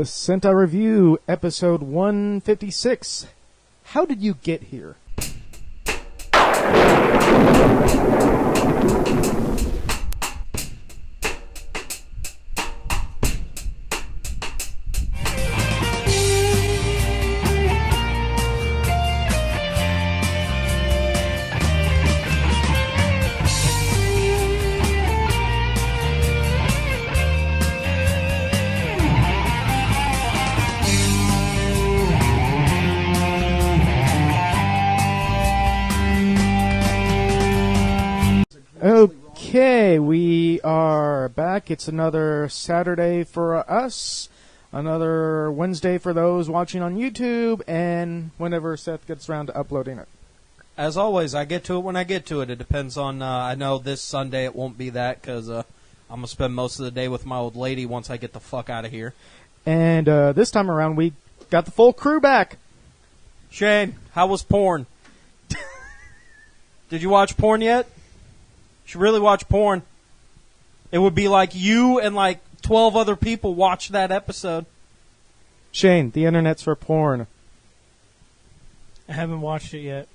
The Sentai Review, episode 156. How did you get here? Okay, we are back. It's another Saturday for us, another Wednesday for those watching on YouTube, and whenever Seth gets around to uploading it. As always, I get to it when I get to it. It depends on, I know this Sunday it won't be that because I'm going to spend most of the day with my old lady once I get the fuck out of here. And this time around, we got the full crew back. Shane, how was porn? Did you watch porn yet? You should really watch porn. It would be like you and like 12 other people watched that episode. Shane, the internet's for porn. I haven't watched it yet.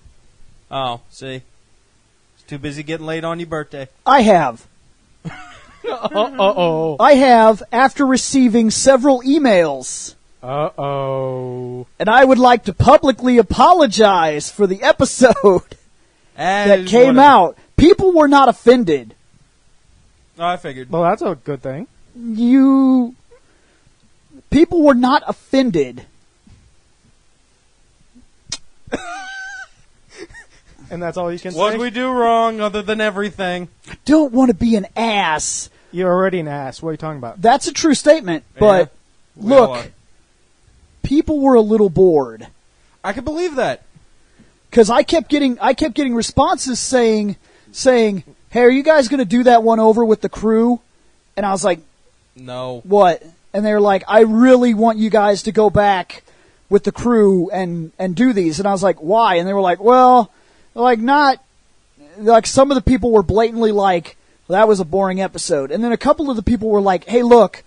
Oh, see? It's too busy getting laid on your birthday. I have. Uh-oh. I have, after receiving several emails. Uh-oh. And I would like to publicly apologize for the episode that came out. People were not offended. Oh, I figured. Well, that's a good thing. People were not offended. And that's all you can say? What did we do wrong other than everything? I don't want to be an ass. You're already an ass. What are you talking about? That's a true statement, but look, people were a little bored. I can believe that. Because I kept getting responses saying, "Hey, are you guys going to do that one over with the crew?" And I was like, "No." What? And they were like, "I really want you guys to go back with the crew and do these." And I was like, "Why?" And they were like, "Well, not some of the people were blatantly like, well, that was a boring episode." And then a couple of the people were like, "Hey, look,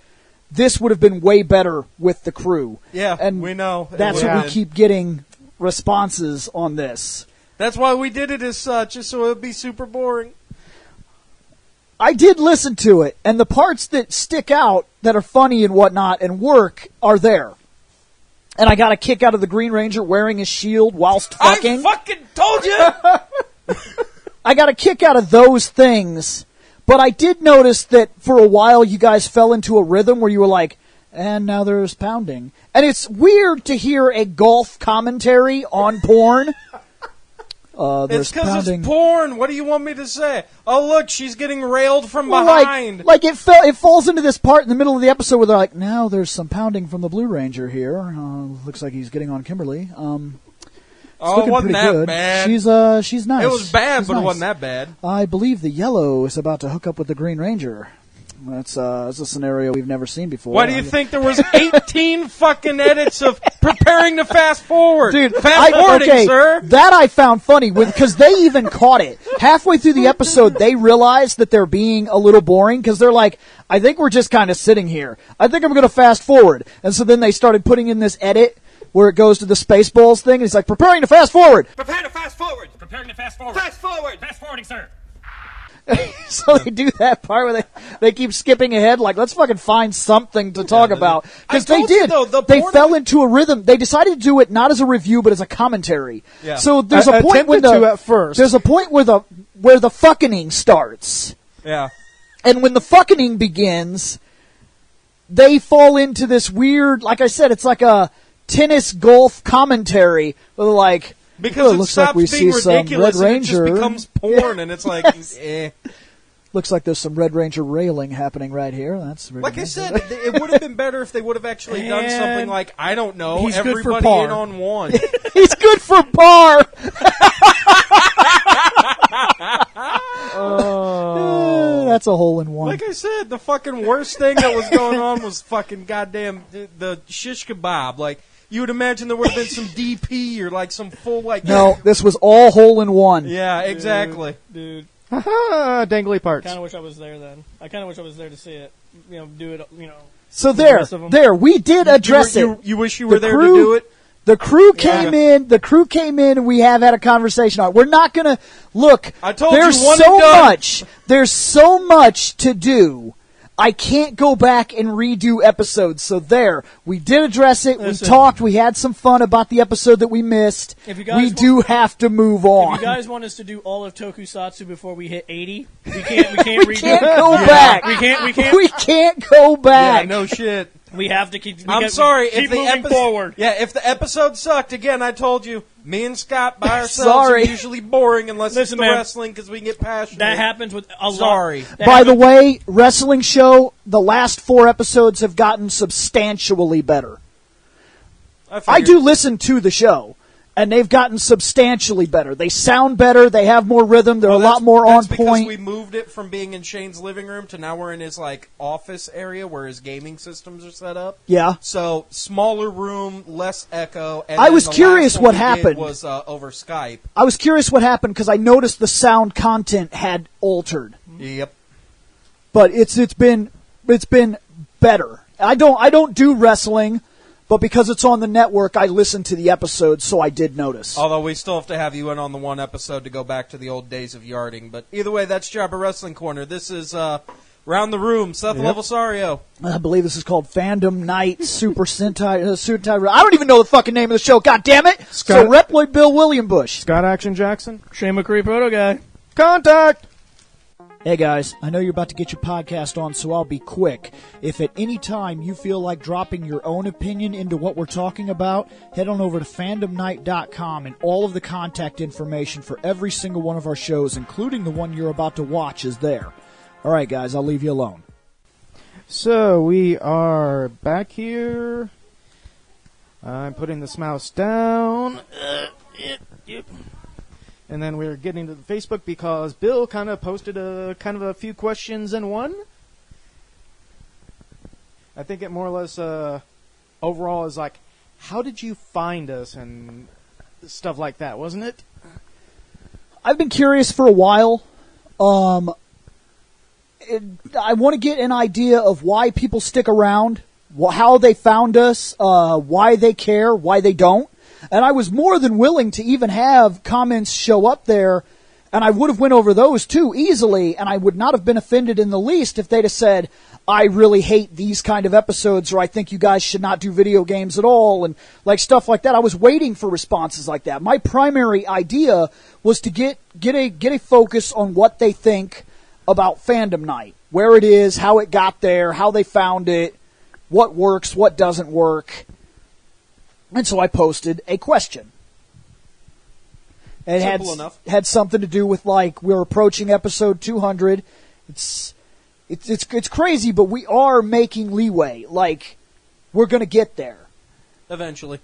this would have been way better with the crew." Yeah, and we know. That's what we keep getting responses on this. That's why we did it as such, just so it would be super boring. I did listen to it, and the parts that stick out, that are funny and whatnot and work, are there. And I got a kick out of the Green Ranger wearing his shield whilst fucking. I fucking told you! I got a kick out of those things, but I did notice that for a while you guys fell into a rhythm where you were like, and now there's pounding. And it's weird to hear a golf commentary on porn. It's because it's porn. What do you want me to say? Oh, look, she's getting railed from well, behind. Like it falls into this part in the middle of the episode where they're like, now there's some pounding from the Blue Ranger here. Looks like he's getting on Kimberly. Oh, it wasn't that good. bad. She's nice. It was bad, she's but nice. It wasn't that bad. I believe the yellow is about to hook up with the Green Ranger. That's a scenario we've never seen before. Why do you think there was 18 fucking edits of preparing to fast forward? Dude, fast forwarding, sir. That I found funny because they even caught it. Halfway through the episode, they realized that they're being a little boring because they're like, I think we're just kind of sitting here. I think I'm going to fast forward. And so then they started putting in this edit where it goes to the Spaceballs thing, and it's like, preparing to fast forward. Prepare to fast forward. Preparing to fast forward. Fast forward. Fast forwarding, sir. So they do that part where they keep skipping ahead, like, let's fucking find something to talk about. Because they did. They fell into a rhythm. They decided to do it not as a review, but as a commentary. Yeah. So there's a point when there's a point where the fucking starts. Yeah. And when the fucking begins, they fall into this weird, like I said, it's like a tennis golf commentary where they're like, because it looks stops like we being see some ridiculous Red Ranger. And it just becomes porn, and it's like, eh. Looks like there's some Red Ranger railing happening right here. That's really like nice. I said, it would have been better if they would have actually done something like, I don't know, he's good for everybody par. in on one. He's good for par. That's a hole in one. Like I said, the fucking worst thing that was going on was fucking goddamn the shish kebab. Like, you would imagine there would have been some DP or like some full like. No, this was all hole in one. Yeah, exactly. Dude. Haha, dangly parts. I kind of wish I was there then. I kind of wish I was there to see it. Do it, So the rest of 'em. there, we did address it. You wish you were The there crew- to do it? The crew came in. The crew came in, and we have had a conversation on it. We're not going to look. I told you, there's one so and done. much. There's so much to do. I can't go back and redo episodes. So there, we did address it. Listen. We talked. We had some fun about the episode that we missed. If you guys We want- do have to move If on. you guys want us to do all of Tokusatsu before we hit 80, we can't we redo can't it. go back. We can't. We can't go back. Yeah, no shit. We have to keep. I'm sorry Keep if the moving forward. Yeah, if the episode sucked, again, I told you, me and Scott by ourselves Sorry. are usually boring unless Listen, it's the man. wrestling because we get passionate. That happens with a lot. Sorry. That By the happens- way, wrestling show, the last 4 episodes have gotten substantially better. I figured. do listen to the show, and they've gotten substantially better. They sound better. They have more rhythm. They're Well, a lot more on that's because point. we moved it from being in Shane's living room to now we're in his like office area where his gaming systems are set up. Yeah. So smaller room, less echo. And I then was the curious last what one we did happened. Was over Skype. I was curious what happened because I noticed the sound content had altered, Yep. but it's been better. I don't do wrestling, but because it's on the network, I listen to the episodes, so I did notice. Although we still have to have you in on the one episode to go back to the old days of yarding. But either way, that's Jabba Wrestling Corner. This is Round the Room, Seth Levelsario. I believe this is called Fandom Night Super Sentai. I don't even know the fucking name of the show. God damn it! Scott- So Reploid Bill William Bush. Scott Action Jackson. Shane McCree, Proto Guy. Contact! Hey guys, I know you're about to get your podcast on, so I'll be quick. If at any time you feel like dropping your own opinion into what we're talking about, head on over to fandomnight.com and all of the contact information for every single one of our shows, including the one you're about to watch, is there. Alright guys, I'll leave you alone. So we are back here. I'm putting this mouse down. And then we're getting to the Facebook because Bill kind of posted a few questions in one. I think it more or less overall is like, how did you find us and stuff like that, wasn't it? I've been curious for a while. I want to get an idea of why people stick around, how they found us, why they care, why they don't. And I was more than willing to even have comments show up there, and I would have went over those too easily, and I would not have been offended in the least if they'd have said, I really hate these kind of episodes, or I think you guys should not do video games at all, and like stuff like that. I was waiting for responses like that. My primary idea was to get a focus on what they think about Fandom Night, where it is, how it got there, how they found it, what works, what doesn't work. And so I posted a question. It Simple enough. had something to do with like we're approaching episode 200. It's crazy, but we are making leeway. Like we're going to get there. Eventually.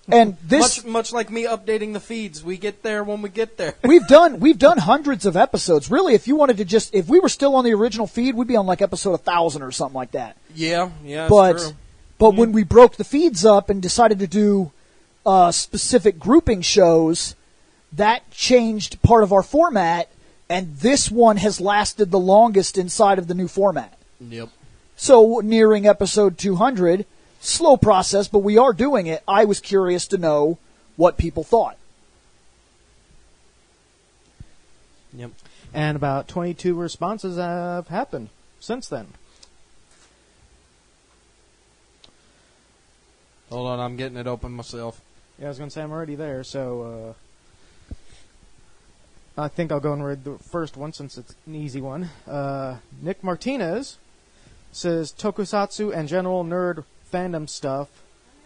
And this much like me updating the feeds, we get there when we get there. we've done hundreds of episodes. Really, if you wanted to if we were still on the original feed, we'd be on like episode 1000 or something like that. Yeah, that's But true. when we broke the feeds up and decided to do specific grouping shows, that changed part of our format, and this one has lasted the longest inside of the new format. Yep. So, nearing episode 200, slow process, but we are doing it. I was curious to know what people thought. Yep. And about 22 responses have happened since then. Hold on, I'm getting it open myself. Yeah, I was going to say I'm already there, so I think I'll go and read the first one since it's an easy one. Nick Martinez says Tokusatsu and general nerd fandom stuff,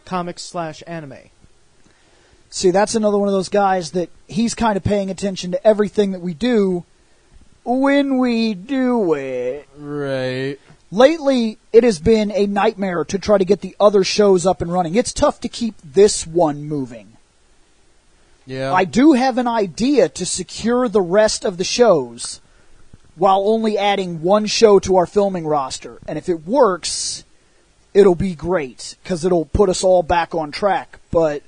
comics/anime. See, that's another one of those guys that he's kind of paying attention to everything that we do when we do it. Right. Lately, it has been a nightmare to try to get the other shows up and running. It's tough to keep this one moving. Yeah. I do have an idea to secure the rest of the shows while only adding one show to our filming roster. And if it works, it'll be great because it'll put us all back on track. But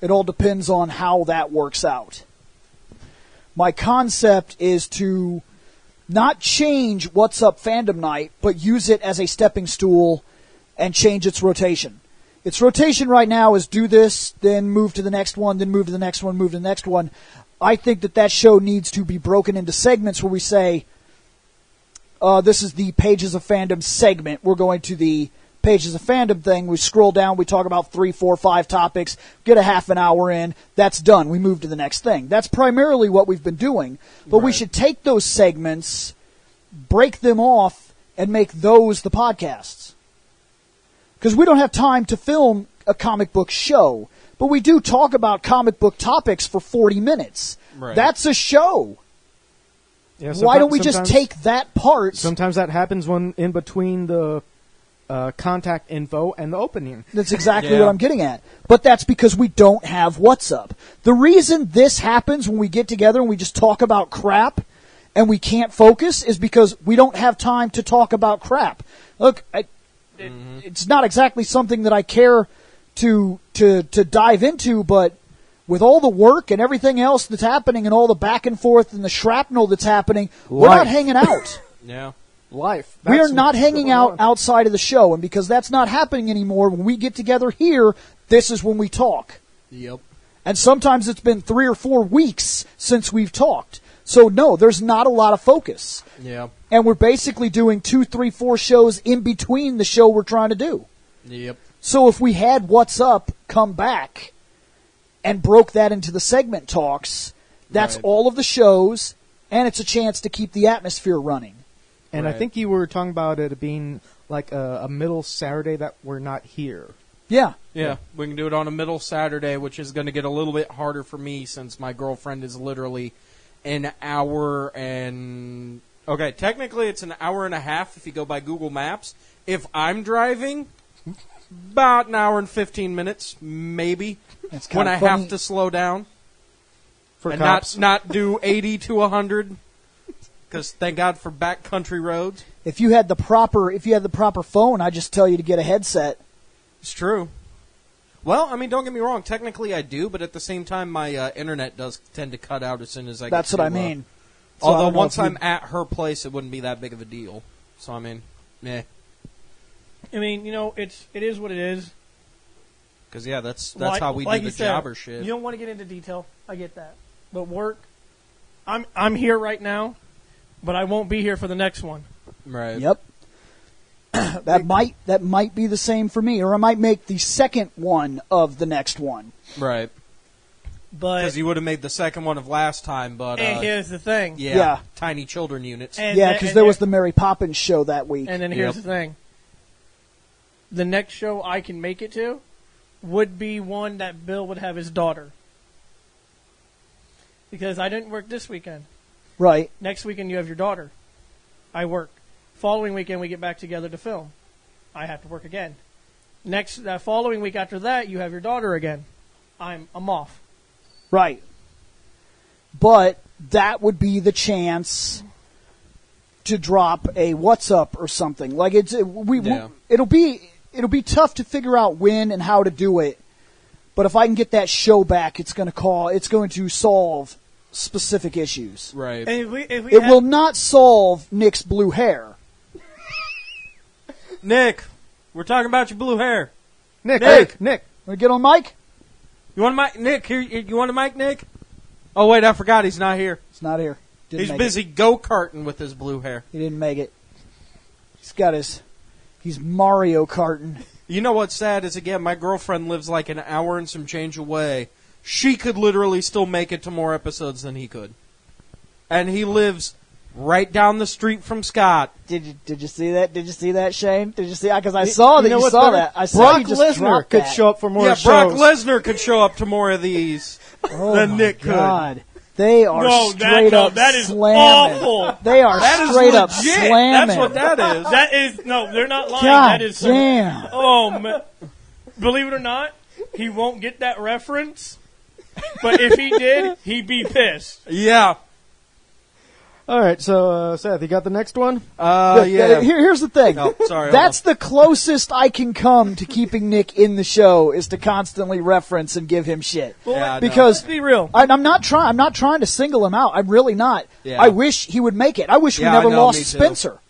it all depends on how that works out. My concept is to not change What's Up Fandom Night, but use it as a stepping stool and change its rotation. Its rotation right now is do this, then move to the next one, then move to the next one, move to the next one. I think that show needs to be broken into segments where we say, this is the Pages of Fandom segment. We're going to the Pages of Fandom thing. We scroll down, we talk about 3, 4, 5 topics, get a half an hour in, that's done. We move to the next thing. That's primarily what we've been doing. But we should take those segments, break them off, and make those the podcasts. Because we don't have time to film a comic book show, but we do talk about comic book topics for 40 minutes. Right. That's a show. Yeah, why don't we just take that part? Sometimes that happens when in between the contact info and the opening. That's exactly what I'm getting at. But that's because we don't have What's Up. The reason this happens when we get together and we just talk about crap and we can't focus is because we don't have time to talk about crap. Look, it's not exactly something that I care to dive into, but with all the work and everything else that's happening and all the back and forth and the shrapnel that's happening, we're not hanging out. Yeah. Life. We are not hanging out outside of the show, and because that's not happening anymore, when we get together here, this is when we talk. Yep. And sometimes it's been 3 or 4 weeks since we've talked. So, no, there's not a lot of focus. Yeah. And we're basically doing 2, 3, 4 shows in between the show we're trying to do. Yep. So if we had What's Up come back and broke that into the segment talks, that's all of the shows, and it's a chance to keep the atmosphere running. And I think you were talking about it being like a middle Saturday that we're not here. Yeah. Yeah, we can do it on a middle Saturday, which is going to get a little bit harder for me since my girlfriend is literally an hour and... Okay, technically it's an hour and a half if you go by Google Maps. If I'm driving, about an hour and 15 minutes, maybe, when I have to slow down. For and cops. not do 80 to 100, because thank God for backcountry roads. If you had the proper phone, I'd just tell you to get a headset. It's true. Well, I mean, don't get me wrong. Technically, I do, but at the same time, my internet does tend to cut out as soon as I get That's to, what I mean. So although I don't know once if I'm at her place, it wouldn't be that big of a deal. So I mean, meh. I mean, it is what it is. Because yeah, that's Like- how we like do you the said, jobber shit. You don't want to get into detail. I get that. But work, I'm here right now, but I won't be here for the next one. Right. Yep. that might be the same for me, or I might make the second one of the next one. Right. But Because you would have made the second one of last time, but and here's the thing. yeah, tiny children units. And Yeah, because there was the Mary Poppins show that week. And then here's the thing. The next show I can make it to would be one that Bill would have his daughter. Because I didn't work this weekend. Right. Next weekend you have your daughter. I work. Following weekend we get back together to film. I have to work again. That following week after that you have your daughter again. I'm off. Right. But that would be the chance to drop a What's Up or something. Like it'll be tough to figure out when and how to do it. But if I can get that show back, it's going to solve specific issues. Right. And if we It will not solve Nick's blue hair. Nick, we're talking about your blue hair. Nick. Want to get on mic? You want a mic, Nick? Here, you want a mic, Nick? Oh wait, I forgot he's not here. He's not here. He's busy go-karting with his blue hair. He didn't make it. He's Mario Karting. You know what's sad is, again, my girlfriend lives like an hour and some change away. She could literally still make it to more episodes than he could. And he lives right down the street from Scott. Did you see that? Did you see that, Shane? Did you see that? Because I saw that you saw that. I saw Brock you just Lesnar dropped could that. show up for more Yeah, shows. Brock Lesnar could show up to more of these Oh than my Nick could. God. They are straight up that is slamming. awful. They are That is straight up legit. slamming. That's what that is. That is no, they're not lying. God That is damn. Oh man. Believe it or not, he won't get that reference. But if he did, he'd be pissed. Yeah. All right, so Seth, you got the next one? Yeah. Here's the thing. Oh, sorry. That's the closest I can come to keeping Nick in the show is to constantly reference and give him shit. Yeah, I know. Because Let's be real. I'm not trying to single him out. I'm really not. Yeah. I wish he would make it. I wish we Yeah, never I know, lost me too. Spencer.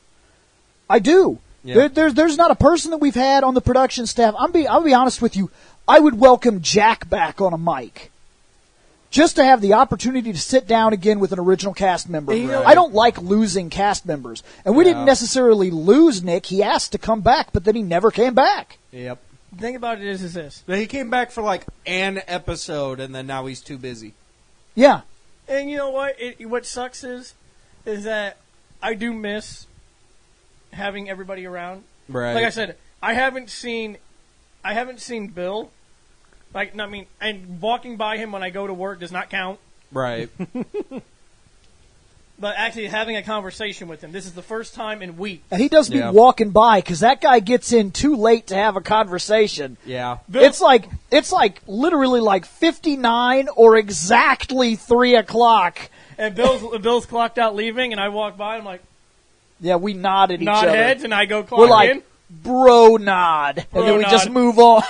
I do. Yeah. There's not a person that we've had on the production staff. I'll be honest with you. I would welcome Jack back on a mic. Just to have the opportunity to sit down again with an original cast member. You know- I don't like losing cast members. And we didn't necessarily lose Nick. He asked to come back, but then he never came back. Yep. The thing about it is this. He came back for like an episode, and then now he's too busy. Yeah. And you know what? What sucks is that I do miss having everybody around. Right. Like I said, I haven't seen Bill. Like, I mean, and walking by him when I go to work does not count. Right. But actually having a conversation with him, this is the first time in weeks. And he doesn't mean walking by, because that guy gets in too late to have a conversation. Yeah. It's like literally like 59 or exactly 3 o'clock. And Bill's clocked out leaving, and I walk by, I'm like, Yeah, we nod at each nod other. heads, and I go clock We're like, in. bro nod. And then we nod. just move on.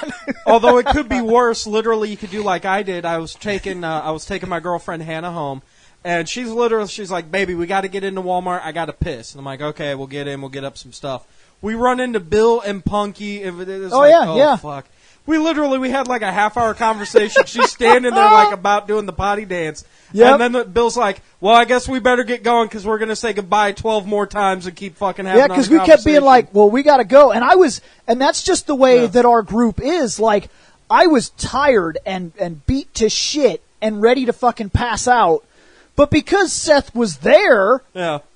Although it could be worse. Literally, you could do like I did. I was taking my girlfriend Hannah home, and she's like, "Baby, we got to get into Walmart. I got to piss." And I'm like, "Okay, we'll get in. We'll get up some stuff." We run into Bill and Punky. Yeah. Fuck. We had like a half-hour conversation. She's standing there like about doing the potty dance. Yep. And then Bill's like, well, I guess we better get going because we're going to say goodbye 12 more times and keep fucking having Yeah, because we kept being like, well, we got to go. And that's just the way that our group is. Like, I was tired and beat to shit and ready to fucking pass out. But because Seth was there,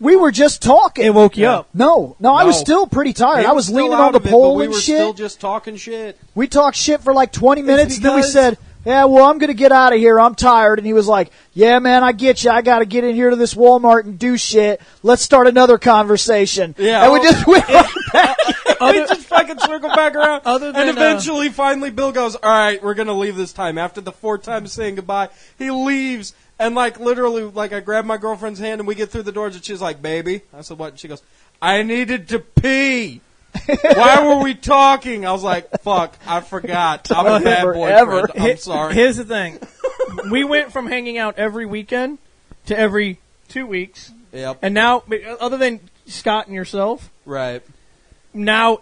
we were just talking. It woke you up. No, I was still pretty tired. I was leaning on the pole and we were shit. still just talking shit. We talked shit for like 20 minutes, and then we because- said, yeah, well, I'm going to get out of here. I'm tired. And he was like, yeah, man, I get you. I got to get in here to this Walmart and do shit. Let's start another conversation. Yeah. And we just went right back. We just fucking circle back around. Other than, and eventually, finally, Bill goes, all right, we're going to leave this time. After the 4th time saying goodbye, he leaves. And, like, literally, like, I grab my girlfriend's hand and we get through the doors and she's like, baby. I said, what? And she goes, I needed to pee. Why were we talking? I was like, fuck, I forgot. I'm a bad boyfriend. I'm sorry. Here's the thing. We went from hanging out every weekend to every 2 weeks. Yep. And now, other than Scott and yourself, Right. now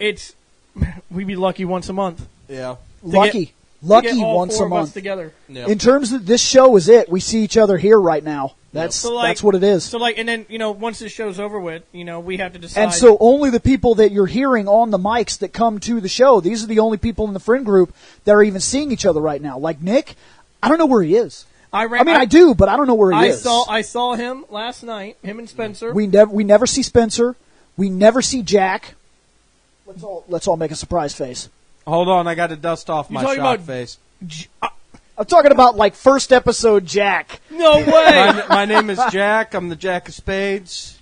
we'd be lucky once a month. Yeah. Lucky To get all once four a of us month. together. Yep. In terms of this show is it. We see each other here right now. That's So, like- that's what it is. So, like, and then, once this show's over with, we have to decide. And so only the people that you're hearing on the mics that come to the show, these are the only people in the friend group that are even seeing each other right now. Like Nick, I don't know where he is. I do, but I don't know where he is. I saw him last night, him and Spencer. We never see Spencer. We never see Jack. Let's all make a surprise face. Hold on, I got to dust off You my talking shock about- face. I'm talking about like first episode Jack. No way! My name is Jack. I'm the Jack of Spades.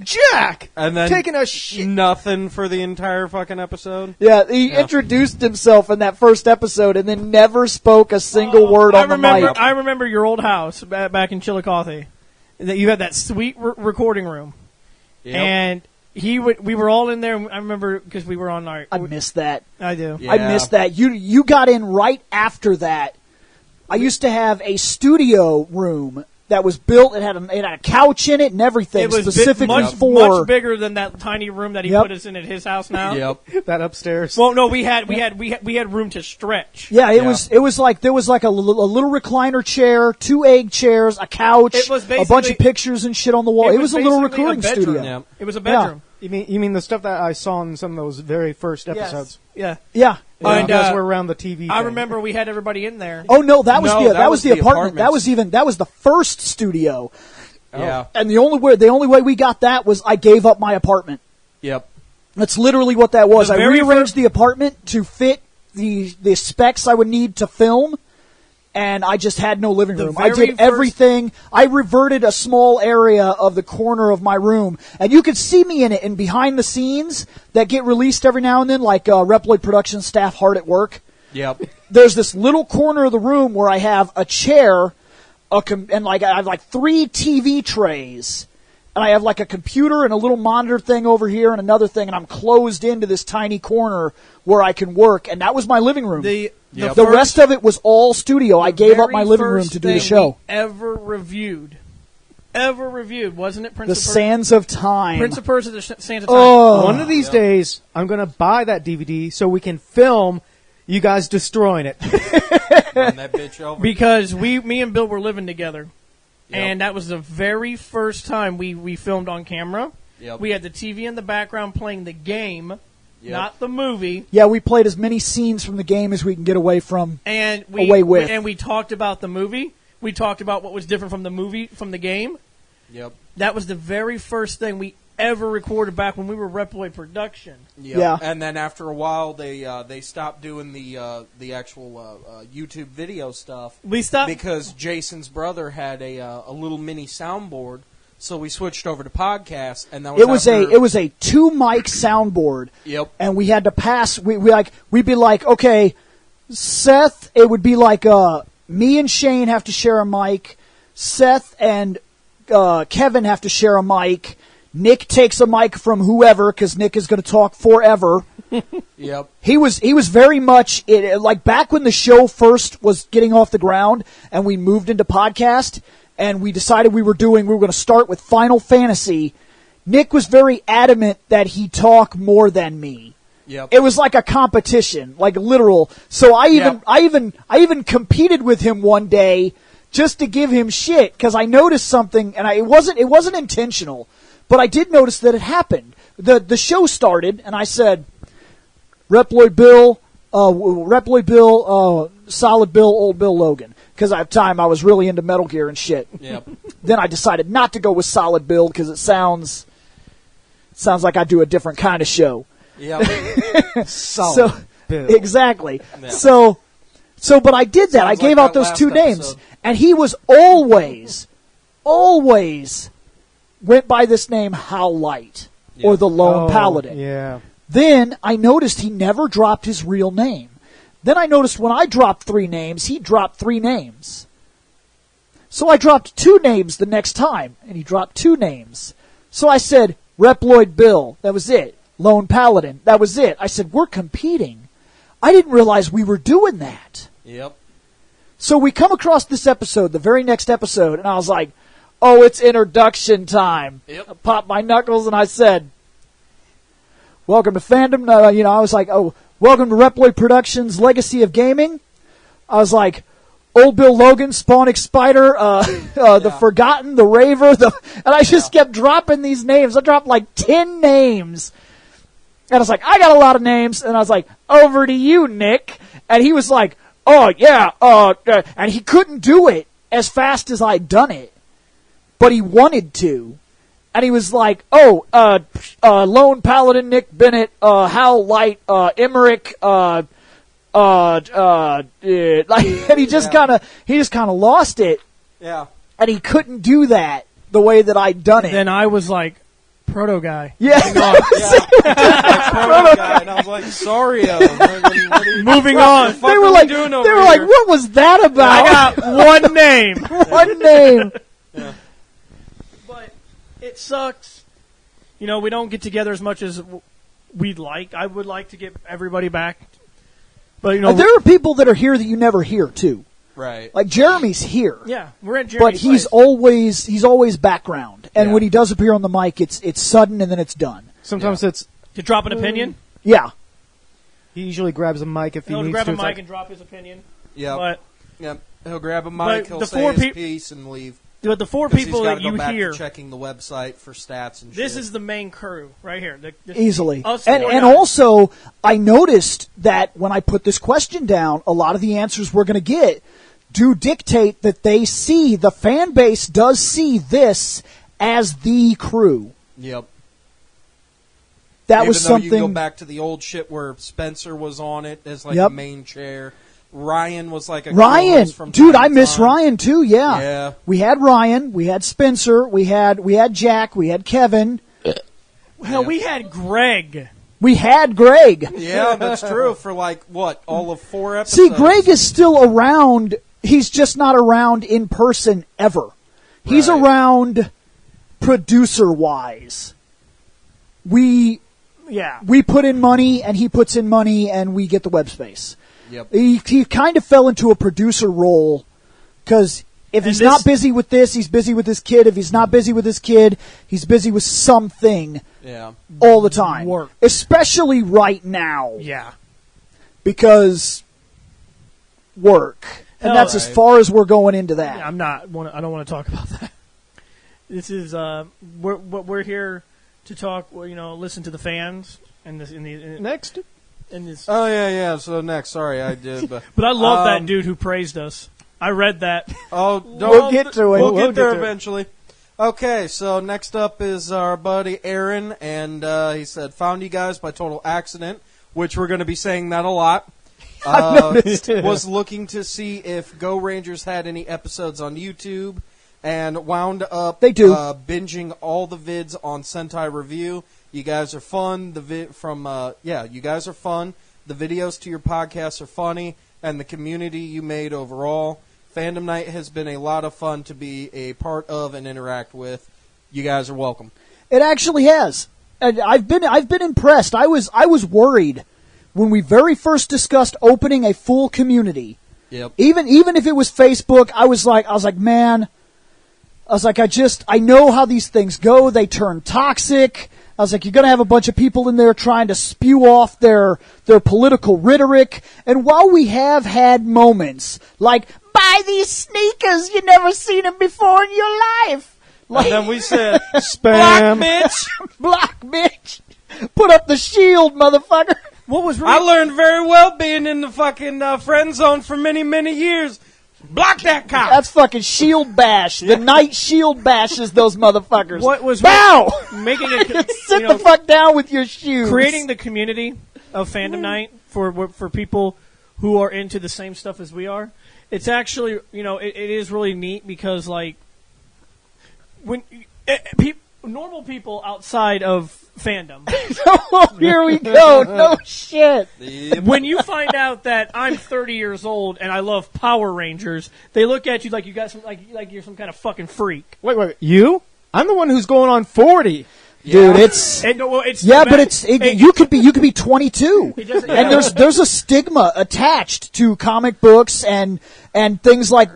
Jack! And then Taking a shit. nothing for the entire fucking episode. Yeah, he introduced himself in that first episode and then never spoke a single word on the mic. I remember your old house back in Chillicothe. That you had that sweet recording room, Yep. and we were all in there. And I remember because we were on our. I missed that. I do. Yeah. I missed that. You got in right after that. I used to have a studio room that was built. It had a couch in it and everything, It was specifically much for. bigger than that tiny room that he Yep. put us in at his house now. Yep. That upstairs. Well, no, we had room to stretch. Yeah, it Yeah. was like there was like a little recliner chair, 2 egg chairs, a couch, It was a bunch basically- of pictures and shit on the wall. It was a little basically recording bedroom. studio. Yeah. It was a bedroom. You mean the stuff that I saw in some of those very first episodes? Yeah. Yeah. When And, you guys uh, were around the TV. I thing. remember we had everybody in there. Oh no, that was No, that was the apartment. apartments. That was the first studio. Yeah. And the only way we got that was I gave up my apartment. Yep. That's literally what that was. The I very rearranged the apartment to fit the specs I would need to film, and I just had no living The room. I very did first- everything. I reverted a small area of the corner of my room, and you could see me in it and behind the scenes that get released every now and then, like Reploid production staff hard at work. Yep. There's this little corner of the room where I have a chair, and I have like 3 TV trays, and I have like a computer and a little monitor thing over here and another thing, and I'm closed into this tiny corner where I can work, and that was my living room. The The rest of it was all studio. I gave up my living room to do the show. We ever reviewed ever reviewed, wasn't it? The Sands of Time. Prince of Persia, the Sands of Time. Oh. One of these days, I'm going to buy that DVD so we can film you guys destroying it. Run that bitch over. Because me and Bill were living together. Yep. And that was the very first time we filmed on camera. Yep. We had the TV in the background playing the game, not the movie. Yeah, we played as many scenes from the game as we can get away from. And we talked about the movie. We talked about what was different from the movie, from the game. Yep. That was the very first thing we ever recorded back when we were Reploid Production. Yep. Yeah. And then after a while, they stopped doing the actual YouTube video stuff. We stopped because Jason's brother had a little mini soundboard, so we switched over to podcasts, and that was it was a 2-mic soundboard. Yep. And we had to pass. We'd be like, okay, Seth. It would be like me and Shane have to share a mic. Seth and Kevin have to share a mic. Nick takes a mic from whoever because Nick is going to talk forever. Yep. He was very much like back when the show first was getting off the ground and we moved into podcast and we decided we were going to start with Final Fantasy. Nick was very adamant that he talk more than me. Yep. It was like a competition, like literal. So I even competed with him one day just to give him shit because I noticed something and it wasn't intentional. But I did notice that it happened. The show started, and I said, Reploid Bill, Solid Bill, Old Bill Logan. Because at the time I was really into Metal Gear and shit. Yep. Then I decided not to go with Solid Bill because it sounds like I do a different kind of show. Yep. Solid Bill. Exactly. Yeah. So, but I did that. Sounds I gave like out that those last two names. episode. And he was always went by this name Hal Light or the Lone Paladin. Yeah. Then I noticed he never dropped his real name. Then I noticed when I dropped 3 names, he dropped 3 names. So I dropped 2 names the next time, and he dropped 2 names. So I said, Reploid Bill. That was it. Lone Paladin. That was it. I said, we're competing. I didn't realize we were doing that. Yep. So we come across this episode, the very next episode, and I was like, oh, it's introduction time. Yep. I popped my knuckles and I said, welcome to Fandom. I was like, oh, welcome to Reploid Productions Legacy of Gaming. I was like, Old Bill Logan, Spawnic Spider, the Forgotten, the Raver, and I just kept dropping these names. I dropped like 10 names. And I was like, I got a lot of names. And I was like, over to you, Nick. And he was like, oh, yeah. And he couldn't do it as fast as I'd done it. But he wanted to. And he was like, Lone Paladin, Nick Bennett, Hal Light, Emmerich, and he just kind of lost it. Yeah. And he couldn't do that the way that I'd done it. Then I was like, Proto Guy. Yeah. Proto guy, and I was like, sorry, Moving on. They were like, what was that about? I got one name. One name. Yeah. But it sucks. We don't get together as much as we'd like. I would like to get everybody back. But, there are people that are here that you never hear, too. Right. Like, Jeremy's here. Yeah, we're at Jeremy's But he's always background. And when he does appear on the mic, it's sudden and then it's done. Sometimes it's... To drop an opinion? Yeah. He usually grabs a mic if he He'll needs grab to. a It's mic like, and drop his opinion. Yeah. But Yep. He'll grab a But mic, he'll the say four his peop- piece and leave. But the 4 'Cause people he's gotta that go you back hear, to checking the website for stats and this shit. is the main crew right here. Easily. Us And four and guys. also, I noticed that when I put this question down, a lot of the answers we're going to get do dictate that they see, the fan base does see this as the crew. Yep. That Even was though something... you can go back to the old shit where Spencer was on it as like Yep. a main chair. Ryan was like a Ryan, co-host from dude, time I to miss time. Ryan too. Yeah. Yeah. We had Ryan, we had Spencer, we had Jack, we had Kevin, Hell, we had Greg. we had Greg. Yeah, that's true. For like what, all of 4 episodes? See, Greg is still around. He's just not around in person ever. He's Right. around producer wise. We put in money and he puts in money and we get the web space. Yep. He kind of fell into a producer role because if he's not busy with this, he's busy with his kid. If he's not busy with his kid, he's busy with something all the time. Work. Especially right now. Yeah. Because work. And that's as far as we're going into that. Yeah, I don't want to talk about that. This is we're here to talk. Listen to the fans and this Next. in this. Oh yeah. So next, sorry, I did. But I love that dude who praised us. I read that. Oh, We'll get to it. We'll We'll get there get to it. eventually. Okay, so next up is our buddy Aaron, and he said, found you guys by total accident, which we're going to be saying that a lot. Was looking to see if Go Rangers had any episodes on YouTube, and wound up They do. Binging all the vids on Sentai Review. You guys are fun. You guys are fun. The videos to your podcasts are funny, and the community you made overall. Fandom Night has been a lot of fun to be a part of and interact with. You guys are welcome. It actually has. And I've been impressed. I was worried when we very first discussed opening a full community. Yep. Even if it was Facebook, I was like, man, I know how these things go. They turn toxic. I was like, you're going to have a bunch of people in there trying to spew off their political rhetoric. And while we have had moments like, buy these sneakers, you never seen them before in your life. Like, And then we said, Spam. Black bitch! block, bitch. Put up the shield, motherfucker. What was I learned very well being in the fucking friend zone for many, many years. Block that cop! That's fucking shield bash. The night shield bashes those motherfuckers. What was Bow! making it? Sit the fuck down with your shoes. Creating the community of Fandom Night for people who are into the same stuff as we are. It's actually, it is really neat because, like, when normal people outside of fandom, Oh, here we go. No shit. when you find out that I'm 30 years old and I love Power Rangers, they look at you like you got some, like you're some kind of fucking freak. Wait. You? I'm the one who's going on 40. Dude, it's And, well, it's but you could be 22. It doesn't- And there's a stigma attached to comic books and things like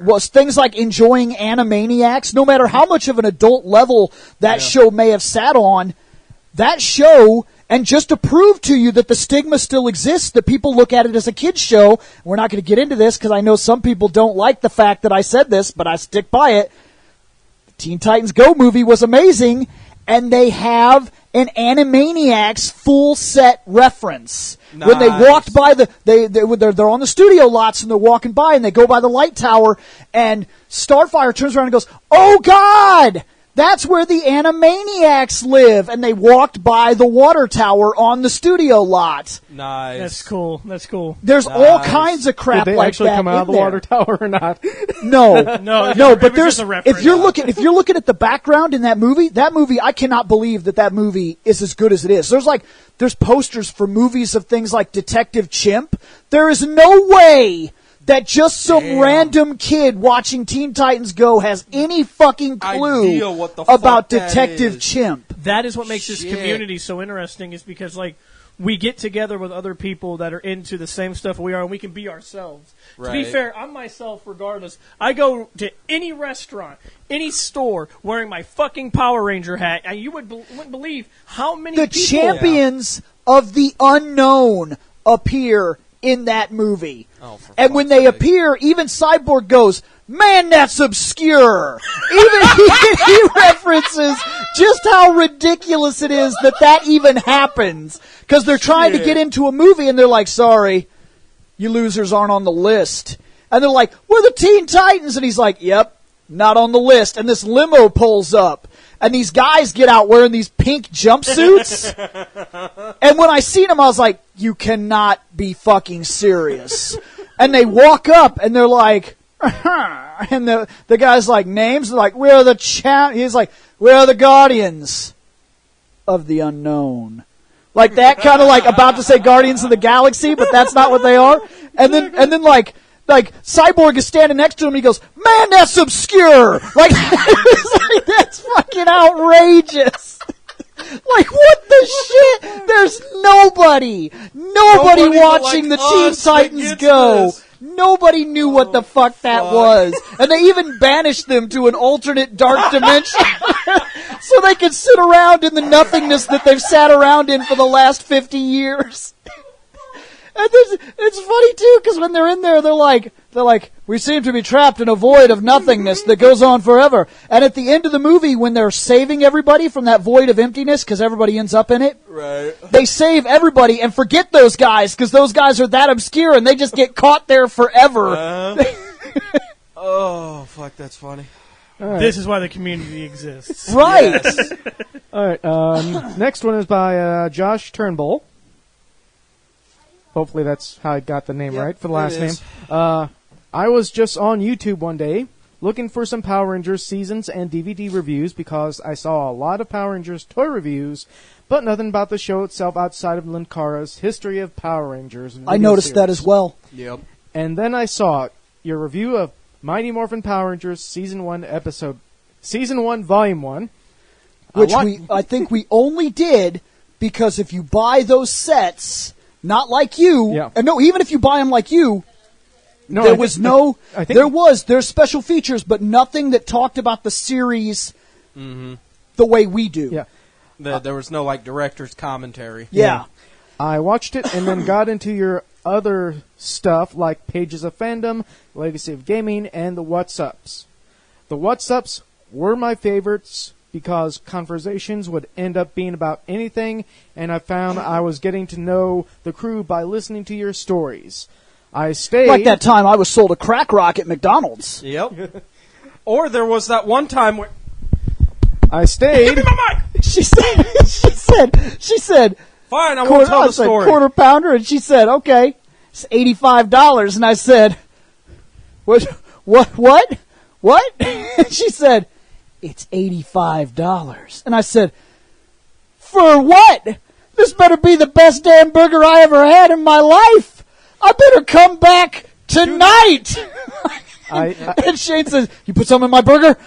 enjoying Animaniacs. No matter how much of an adult level that show may have sat on, that show, and just to prove to you that the stigma still exists, that people look at it as a kid's show. We're not going to get into this because I know some people don't like the fact that I said this, but I stick by it. The Teen Titans Go movie was amazing, and they have an Animaniacs full set reference. When they walked by they're on the studio lots and they're walking by and they go by the light tower and Starfire turns around and goes, "Oh God! That's where the Animaniacs live," and they walked by the water tower on the studio lot. Nice. That's cool. That's cool. There's all kinds of crap Did they like actually that come out of in the there. water tower or not? No, No, no, it but was there's just a reference. if you're looking at the background in that movie, I cannot believe that movie is as good as it is. There's posters for movies of things like Detective Chimp. There is no way that just some random kid watching Teen Titans Go has any fucking clue Idea what the fuck about that Detective is. Chimp. That is what makes this Shit. community so interesting, is because, like, we get together with other people that are into the same stuff we are, and we can be ourselves. To be Right. fair, I'm myself regardless. I go to any restaurant, any store, wearing my fucking Power Ranger hat, and you wouldn't believe how many The people... champions of the unknown appear in that movie. Oh, for And when fuck's they sake. appear, even Cyborg goes, "Man, that's obscure." Even he references just how ridiculous it is that even happens. Because they're trying to get into a movie and they're like, "Sorry, you losers aren't on the list." And they're like, "We're the Teen Titans." And he's like, "Yep, not on the list." And this limo pulls up. And these guys get out wearing these pink jumpsuits. And when I seen them, I was like, "You cannot be fucking serious." And they walk up and they're like, and the guy's like, "Names?" They're like, "We're the he's like, "We're the Guardians of the Unknown." Like that, kind of like about to say Guardians of the Galaxy, but that's not what they are. And then like Cyborg is standing next to him and he goes, "Man, that's obscure." Like, that's fucking outrageous. Like, what the shit? There's nobody Nobody watching like the Teen us that Titans gets Go this. Nobody knew what the fuck that was. And they even banished them to an alternate dark dimension so they could sit around in the nothingness that they've sat around in for the last 50 years. And it's funny, too, because when they're in there, they're like, we seem to be trapped in a void of nothingness that goes on forever. And at the end of the movie, when they're saving everybody from that void of emptiness, because everybody ends up in it, right? They save everybody and forget those guys, because those guys are that obscure, and they just get caught there forever. Oh, fuck, that's funny. Right. This is why the community exists. Right. Yes. All right. Next one is by Josh Turnbull. Hopefully that's how I got the name right for the last name. I was just on YouTube one day looking for some Power Rangers seasons and DVD reviews because I saw a lot of Power Rangers toy reviews, but nothing about the show itself outside of Linkara's History of Power Rangers. I noticed that as well. Yep. And then I saw your review of Mighty Morphin Power Rangers Season 1 Volume 1. Which I think we only did because if you buy those sets... Not like you. Yeah. And no, even if you buy them like you, there's special features, but nothing that talked about the series the way we do. Yeah. There was no, like, director's commentary. Yeah. I watched it and then got into your other stuff like Pages of Fandom, Legacy of Gaming, and the What's Ups. The What's Ups were my favorites because conversations would end up being about anything, and I found I was getting to know the crew by listening to your stories. I stayed... Like that time I was sold a crack rock at McDonald's. Yep. Or there was that one time where... I stayed... Give me my mic! She said... Fine, I won't tell the story. Quarter pounder, and she said, okay, it's $85. And I said, what? And she said... It's $85. And I said, for what? This better be the best damn burger I ever had in my life. I better come back tonight. And Shane says, you put some in my burger?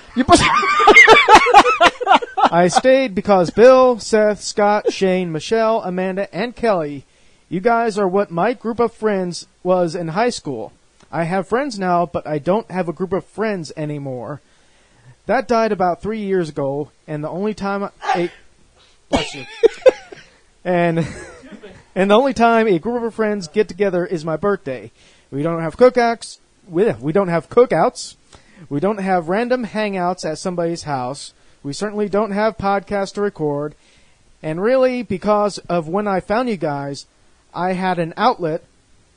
I stayed because Bill, Seth, Scott, Shane, Michelle, Amanda, and Kelly, you guys are what my group of friends was in high school. I have friends now, but I don't have a group of friends anymore. That died about 3 years ago, and the only time bless you. And the only time a group of friends get together is my birthday. We don't have cookouts. We don't have cookouts. We don't have random hangouts at somebody's house. We certainly don't have podcasts to record. And really, because of when I found you guys, I had an outlet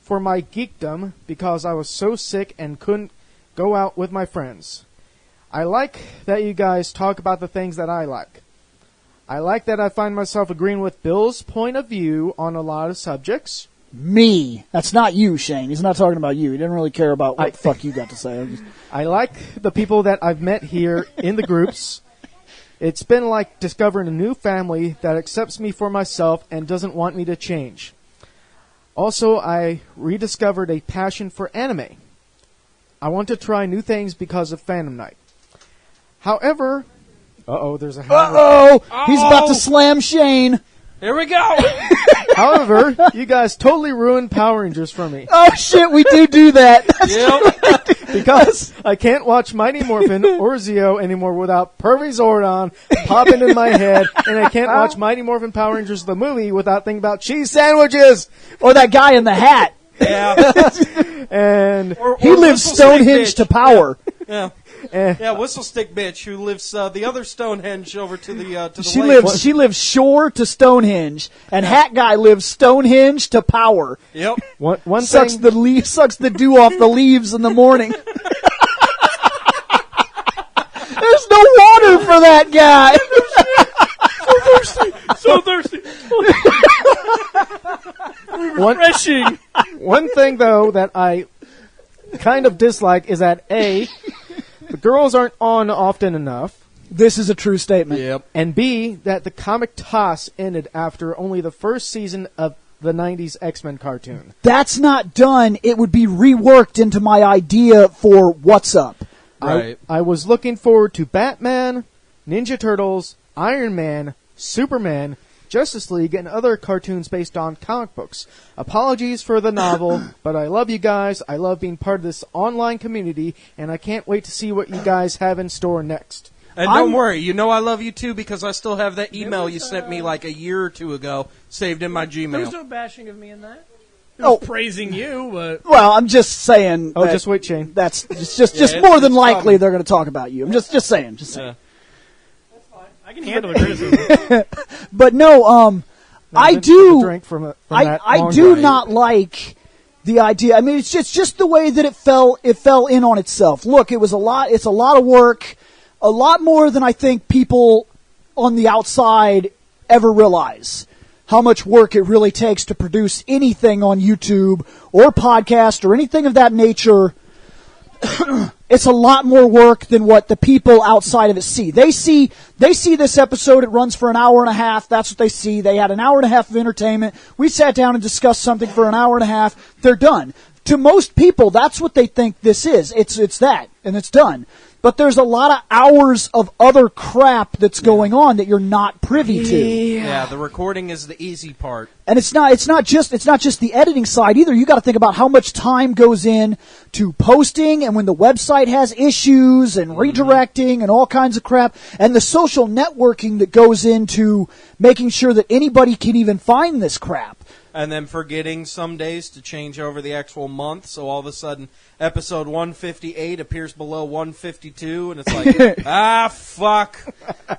for my geekdom because I was so sick and couldn't go out with my friends. I like that you guys talk about the things that I like. I like that I find myself agreeing with Bill's point of view on a lot of subjects. Me. That's not you, Shane. He's not talking about you. He didn't really care about what the fuck you got to say. I like the people that I've met here in the groups. It's been like discovering a new family that accepts me for myself and doesn't want me to change. Also, I rediscovered a passion for anime. I want to try new things because of Fandom Night. However, there's a he's about to slam Shane. Here we go. However, you guys totally ruined Power Rangers for me. Oh shit, we do that. Yep. Because I can't watch Mighty Morphin or Zeo anymore without Pervy Zordon popping in my head, and I can't watch Mighty Morphin Power Rangers the movie without thinking about cheese sandwiches or that guy in the hat. Yeah. And he lives Stonehenge to power. Yeah. Yeah, Whistle Stick bitch who lives the other Stonehenge over to the she lake. She lives shore to Stonehenge, and Hat Guy lives Stonehenge to power. Yep. One sucks thing, sucks the dew off the leaves in the morning. There's no water for that guy. So thirsty. Refreshing. One thing though that I kind of dislike is that A, the girls aren't on often enough. This is a true statement. Yep. And B, that the comic toss ended after only the first season of the 90s X-Men cartoon. That's not done. It would be reworked into my idea for What's Up. Right. I was looking forward to Batman, Ninja Turtles, Iron Man, Superman, Justice League, and other cartoons based on comic books. Apologies for the novel, but I love you guys. I love being part of this online community, and I can't wait to see what you guys have in store next. And don't worry, you know I love you too because I still have that email you sent me like a year or two ago saved in my Gmail. There was no bashing of me in that. It was praising you, but... Well, I'm just saying... Oh, just wait, Shane. That's just more than likely they're going to talk about you. I'm just saying. Yeah. That's fine. I can handle the criticism. But no, I do... Drink from I do not like the idea. I mean, it's just the way that it fell in on itself. Look, it's a lot of work, a lot more than I think people on the outside ever realize. How much work it really takes to produce anything on YouTube or podcast or anything of that nature. It's a lot more work than what the people outside of it see. They see this episode, it runs for an hour and a half, that's what they see. They had an hour and a half of entertainment. We sat down and discussed something for an hour and a half. They're done. To most people, that's what they think this is. It's that, and it's done. But there's a lot of hours of other crap that's going on that you're not privy to. Yeah, the recording is the easy part. And it's not just the editing side either. You got to think about how much time goes in to posting and when the website has issues and redirecting and all kinds of crap and the social networking that goes into making sure that anybody can even find this crap. And then forgetting some days to change over the actual month, so all of a sudden episode 158 appears below 152, and it's like, fuck.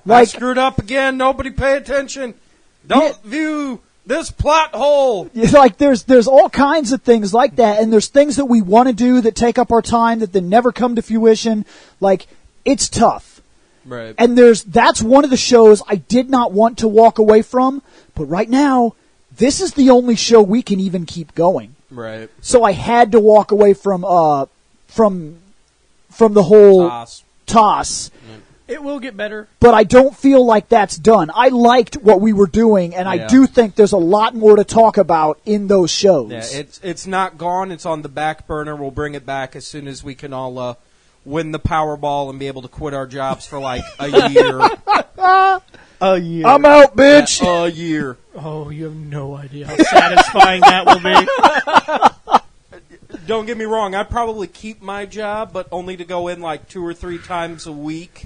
I screwed up again. Nobody pay attention. Don't view this plot hole. Like, there's all kinds of things like that, and there's things that we want to do that take up our time that then never come to fruition. Like, it's tough. Right. And that's one of the shows I did not want to walk away from, but right now, this is the only show we can even keep going. Right. So I had to walk away from the whole toss. It will get better. But I don't feel like that's done. I liked what we were doing, and I do think there's a lot more to talk about in those shows. Yeah, it's not gone. It's on the back burner. We'll bring it back as soon as we can all win the Powerball and be able to quit our jobs for like a year. A year. I'm out, bitch. Yeah, a year. Oh, you have no idea how satisfying that will be. Don't get me wrong. I'd probably keep my job, but only to go in like 2 or 3 times a week,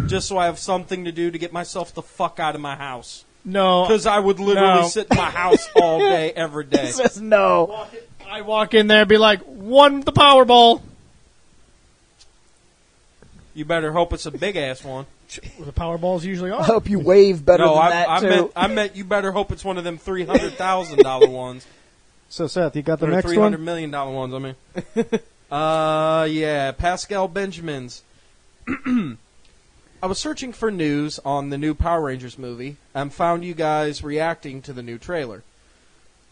just so I have something to do to get myself the fuck out of my house. No. Because I would literally sit in my house all day, every day. He says no. I walk in there and be like, won the Powerball. You better hope it's a big-ass one. The Powerballs usually are. I hope you wave better than that, too. I meant you better hope it's one of them $300,000 ones. So, Seth, you got the Or next $300 one? million ones, I mean. Yeah, Pascal Benjamins. I was searching for news on the new Power Rangers movie and found you guys reacting to the new trailer.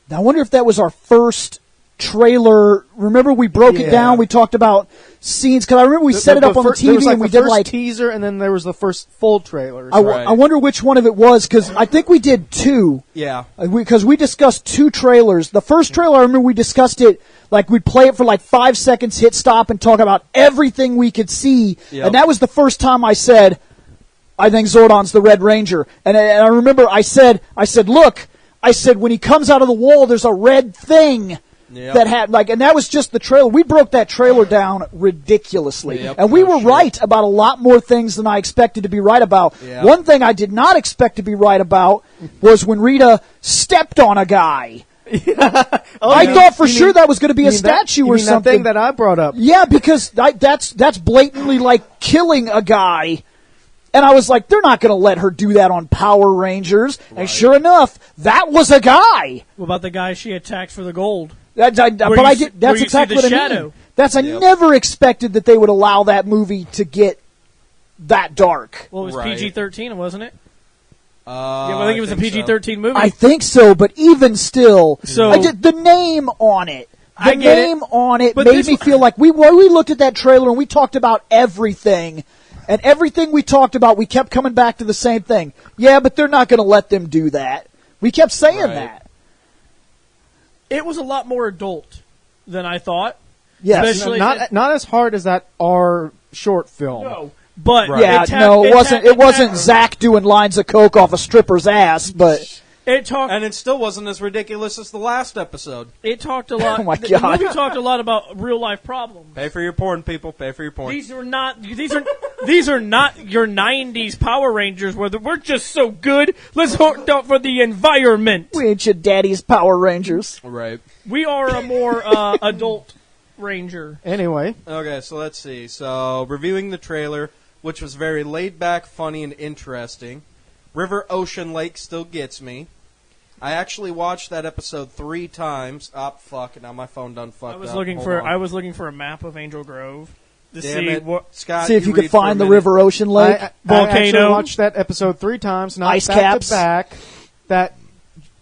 Now, I wonder if that was our first trailer. Remember, we broke it down. We talked about scenes because I remember we set it up on the TV and we did like teaser, and then there was the first full trailer. I wonder which one of it was because I think we did 2. Yeah, because we discussed 2 trailers. The first trailer, I remember we discussed it like we'd play it for like 5 seconds, hit stop, and talk about everything we could see. Yep. And that was the first time I said, "I think Zordon's the Red Ranger." And I remember I said, "Look," I said, "when he comes out of the wall, there's a red thing." Yep. That had and that was just the trailer. We broke that trailer down ridiculously, and we were right about a lot more things than I expected to be right about. Yep. One thing I did not expect to be right about was when Rita stepped on a guy. I thought for sure that was going to be a statue or something. That thing that I brought up. Yeah, because that's blatantly like killing a guy. And I was like, they're not going to let her do that on Power Rangers. Right. And sure enough, that was a guy. What about the guy she attacked for the gold? That's exactly what I mean. I never expected that they would allow that movie to get that dark. Well, it was PG-13, wasn't it? I think it was a PG-13 movie. I think so, but even still, so the name on it. The name on it but made me feel like we looked at that trailer and we talked about everything. And everything we talked about, we kept coming back to the same thing. Yeah, but they're not going to let them do that. We kept saying that. It was a lot more adult than I thought. Yes. Not as hard as that R short film. No. But it wasn't Zach doing lines of coke off a stripper's ass, but And it still wasn't as ridiculous as the last episode. It talked a lot. Oh my The God. movie talked a lot about real life problems. Pay for your porn, people. Pay for your porn. These are not your '90s Power Rangers where we're just so good. Let's hook up for the environment. We ain't your daddy's Power Rangers. Right. We are a more adult Ranger. Anyway, Okay, so let's see. So, reviewing the trailer, which was very laid back, funny, and interesting. River Ocean Lake still gets me. I actually watched that episode 3 times. Fuck, now my phone done fucked I was up. looking Hold for on. I was looking for a map of Angel Grove to Damn see it. what. Scott, See if you read could for a find the minute. River Ocean Lake. I Volcano. actually watched that episode 3 times, not Ice back caps. to back.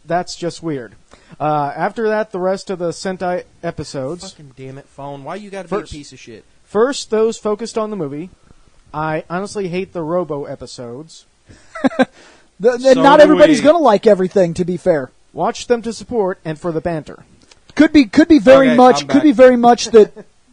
That's just weird. After that, the rest of the Sentai episodes. Fucking damn it, phone. Why you gotta be a First- piece of shit? First, those focused on the movie. I honestly hate the Robo episodes. Not So do everybody's we. going to like everything, to be fair. Watch them to support and for the banter. Could be very Okay, much I'm could be back. very much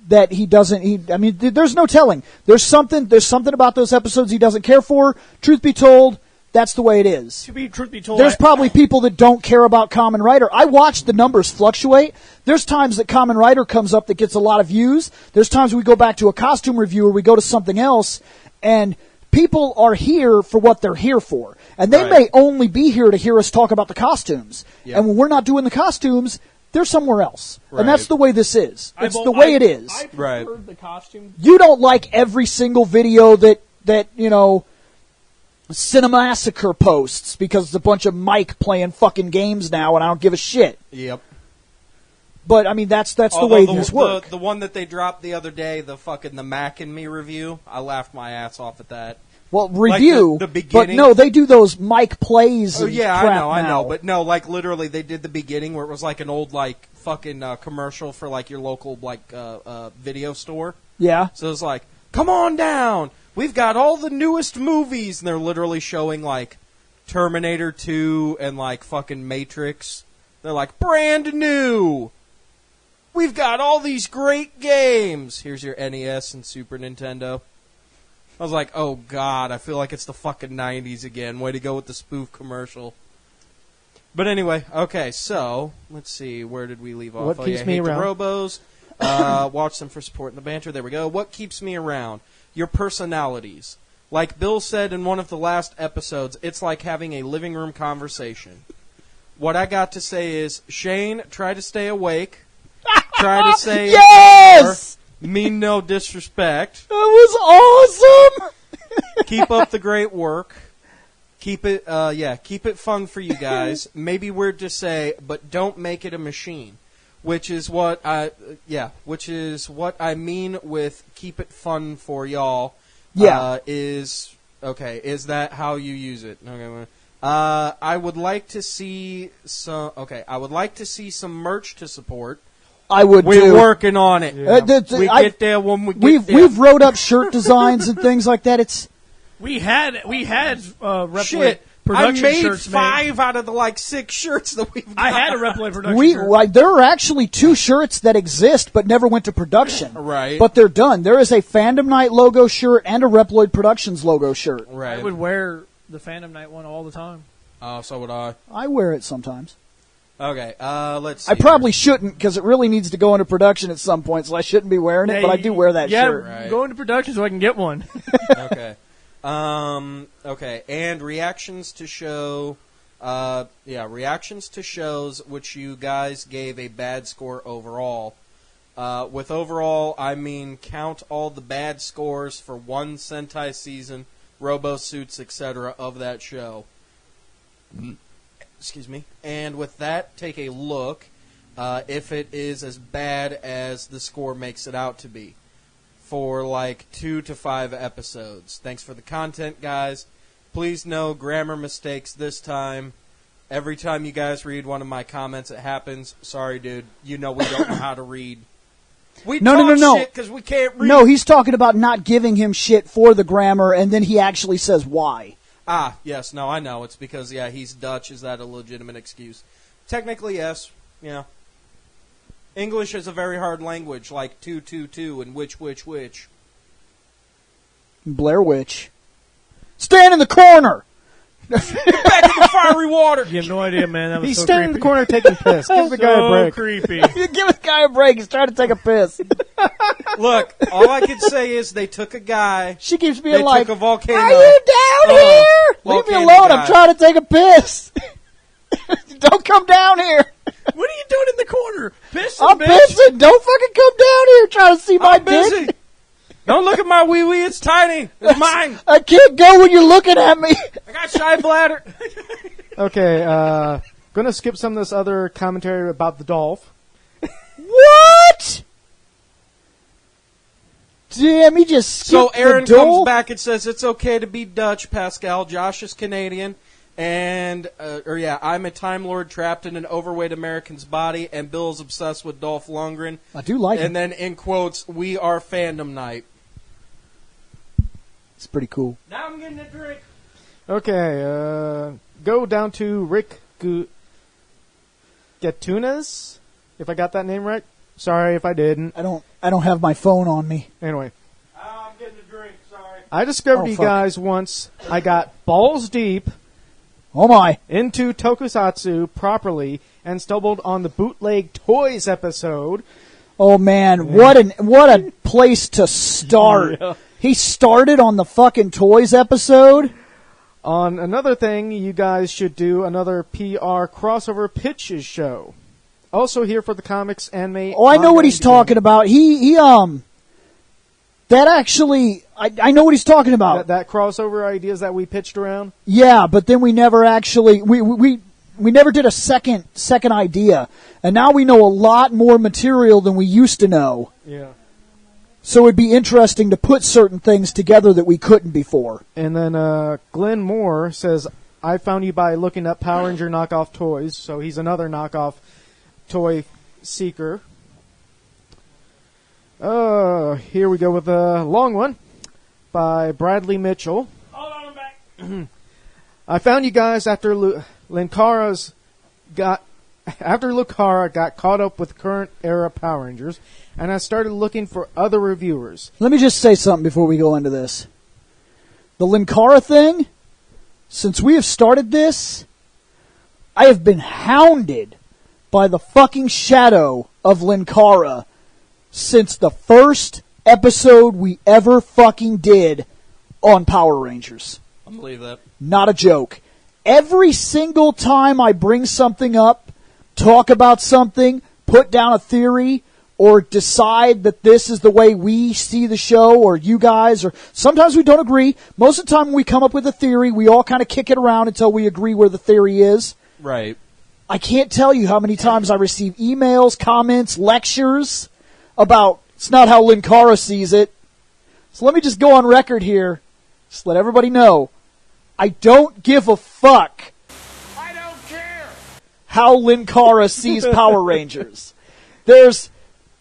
that he doesn't I mean there's no telling. There's something about those episodes he doesn't care for. Truth be told, that's the way it is. Truth be told, There's probably people that don't care about Kamen Rider. I watch the numbers fluctuate. There's times that Kamen Rider comes up that gets a lot of views. There's times we go back to a costume review or we go to something else, and people are here for what they're here for. And they Right. may only be here to hear us talk about the costumes. Yep. And when we're not doing the costumes, they're somewhere else. Right. And that's the way this is. It's I've the al- way I- it is. I Right. preferred the costume. You don't like every single video that Cinemassacre posts because it's a bunch of Mike playing fucking games now, and I don't give a shit. Yep. But I mean, that's the Although way these work. The one that they dropped the other day, the Mac and Me review, I laughed my ass off at that. Well, review, the but beginning- no, they do those Mike plays. Oh and yeah, crap I know, now. but no, like literally, they did the beginning where it was like an old like fucking commercial for like your local like video store. yeah, So it's like, come on down, we've got all the newest movies, and they're literally showing like Terminator 2 and like fucking Matrix. They're like brand new. We've got all these great games. Here's your NES and Super Nintendo. I was like, oh god, I feel like it's the fucking 90s again. Way to go with the spoof commercial. But anyway, okay, so, let's see, where did we leave off? What keeps me hate around? The Robos. Watch them for support and the banter. There we go. What keeps me around? Your personalities. Like Bill said in one of the last episodes, it's like having a living room conversation. What I got to say is, Shane, try to stay awake. Try to say yes, mean no disrespect. that was awesome. Keep up the great work. Keep it, keep it fun for you guys. Maybe weird to say, but don't make it a machine. Which is what I mean with keep it fun for y'all. Yeah. Is that how you use it? Okay. I would like to see some merch to support. I would. We're too. working on it. We get there when we get there. We've wrote up shirt designs and things like that. It's We had Reploid Shit. I production made shirts 5 out of the 6 shirts that we've got. I had a Reploid production shirt. like, there are actually 2 shirts that exist but never went to production. Right. But they're done. There is a Fandom Night logo shirt and a Reploid Productions logo shirt. Right. I would wear the Fandom Night one all the time. Oh, so would I. I wear it sometimes. Okay, let's see. I probably shouldn't because it really needs to go into production at some point, so I shouldn't be wearing it. But I do wear that shirt. Right. Go into production so I can get one. Okay. Okay, and reactions to shows which you guys gave a bad score overall. With overall, I mean count all the bad scores for one Sentai season, Robo Suits, etc. of that show. Excuse me. And with that, take a look if it is as bad as the score makes it out to be. For 2 to 5 episodes. Thanks for the content, guys. Please no grammar mistakes this time. Every time you guys read one of my comments, it happens. Sorry, dude. You know we don't know how to read. We No. shit because we can't read. No, he's talking about not giving him shit for the grammar, and then he actually says why. Ah, yes. No, I know. It's because, he's Dutch. Is that a legitimate excuse? Technically, yes. Yeah. English is a very hard language, like 222 and which. Blair Witch. Stand in the corner! Get back in the fiery water. You have no idea, man. That was He's so standing in the creepy. corner taking piss. Give the guy a So break. creepy. You give this guy a break. He's trying to take a piss. Look, all I can say is they took a guy. She keeps being They like, took a volcano. "Are you down here? Leave me volcano alone. guy. I'm trying to take a piss. Don't come down here. What are you doing in the corner? Pissing, I'm bitch. pissing. Don't fucking come down here trying to see my I'm busy. dick. Don't look at my wee wee. It's tiny. It's mine. I can't go when you're looking at me. I got shy bladder. Okay, gonna skip some of this other commentary about the Dolph. What? Damn, he just skipped So Aaron the comes Dolph? back and says it's okay to be Dutch, Pascal. Josh is Canadian. And, I'm a Time Lord trapped in an overweight American's body, and Bill's obsessed with Dolph Lundgren. I do like And it. then, in quotes, we are fandom night. It's pretty cool. Now I'm getting a drink. Okay, go down to Rick Gatunas, if I got that name right. Sorry if I didn't. I don't have my phone on me. Anyway, I'm getting a drink. Sorry. I discovered Oh, you fuck. guys once. I got balls deep Oh my. into tokusatsu properly and stumbled on the Bootleg Toys episode. Oh man, what a place to start. Yeah. He started on the fucking Toys episode. On another thing, you guys should do another PR crossover pitches show. Also here for the comics, anime. Oh, I know manga, what he's indie talking gaming. about. That actually, I know what he's talking about. That crossover ideas that we pitched around. Yeah, but then we never actually we never did a second idea, and now we know a lot more material than we used to know. Yeah. So it'd be interesting to put certain things together that we couldn't before. And then Glenn Moore says, I found you by looking up Power Ranger knockoff toys. So he's another knockoff toy seeker. Here we go with a long one by Bradley Mitchell. Hold on, I'm back. I found you guys after Lucara got caught up with current era Power Rangers, and I started looking for other reviewers. Let me just say something before we go into this. The Linkara thing, since we have started this, I have been hounded by the fucking shadow of Linkara since the first episode we ever fucking did on Power Rangers. I believe that. Not a joke. Every single time I bring something up, talk about something, put down a theory, or decide that this is the way we see the show, or you guys, or sometimes we don't agree. Most of the time when we come up with a theory, we all kind of kick it around until we agree where the theory is. Right. I can't tell you how many times I receive emails, comments, lectures about it's not how Linkara sees it. So let me just go on record here. Just let everybody know. I don't give a fuck I don't care. how Linkara sees Power Rangers. There's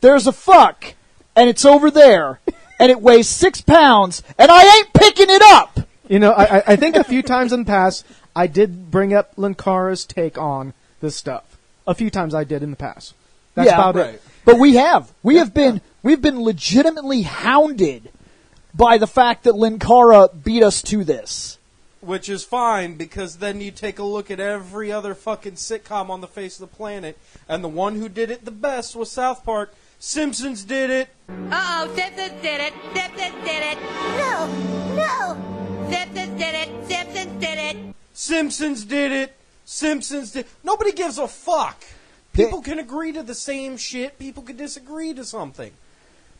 a fuck, and it's over there, and it weighs 6 pounds, and I ain't picking it up! You know, I think a few times in the past, I did bring up Linkara's take on this stuff. A few times I did in the past. That's Yeah, about right. it. But we've been legitimately hounded by the fact that Linkara beat us to this. Which is fine, because then you take a look at every other fucking sitcom on the face of the planet, and the one who did it the best was South Park. Simpsons did it. Uh-oh, Simpsons did it. Simpsons did it. No. Simpsons did it. Simpsons did it. Simpsons did it. Simpsons did. Nobody gives a fuck. People can agree to the same shit. People can disagree to something.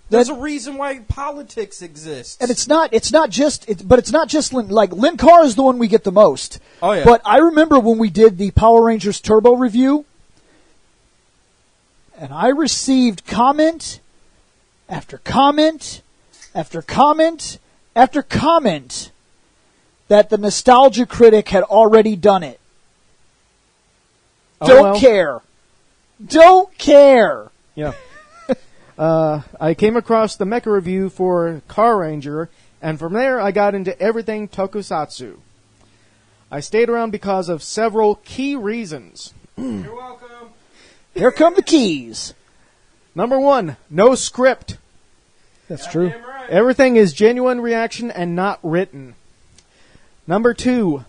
There's a reason why politics exists. And it's not just Linkara is the one we get the most. Oh, yeah. But I remember when we did the Power Rangers Turbo review, and I received comment after comment after comment after comment that the Nostalgia Critic had already done it. Oh, Don't well. care. Don't care. Yeah. I came across the Mecha review for Car Ranger, and from there I got into everything tokusatsu. I stayed around because of several key reasons. You're welcome. Here come the keys. Number 1, no script. That's true. Damn right. Everything is genuine reaction and not written. Number 2,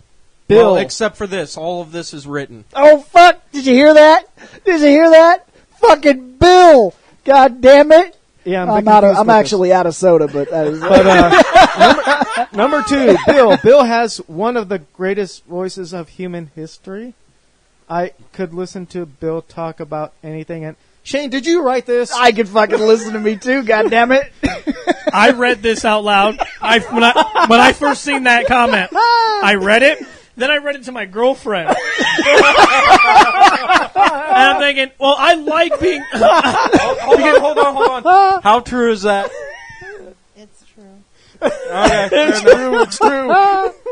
Bill. Well, except for this. All of this is written. Oh, fuck. Did you hear that? Did you hear that? Fucking Bill. God damn it. Yeah, I'm actually out of soda, but that is. But number 2, Bill. Bill has one of the greatest voices of human history. I could listen to Bill talk about anything. And Shane, did you write this? I could fucking listen to me too. God damn it. I read this out loud. When I first seen that comment, I read it. Then I read it to my girlfriend. And I'm thinking, well, I like being... Hold on. How true is that? It's true. Okay,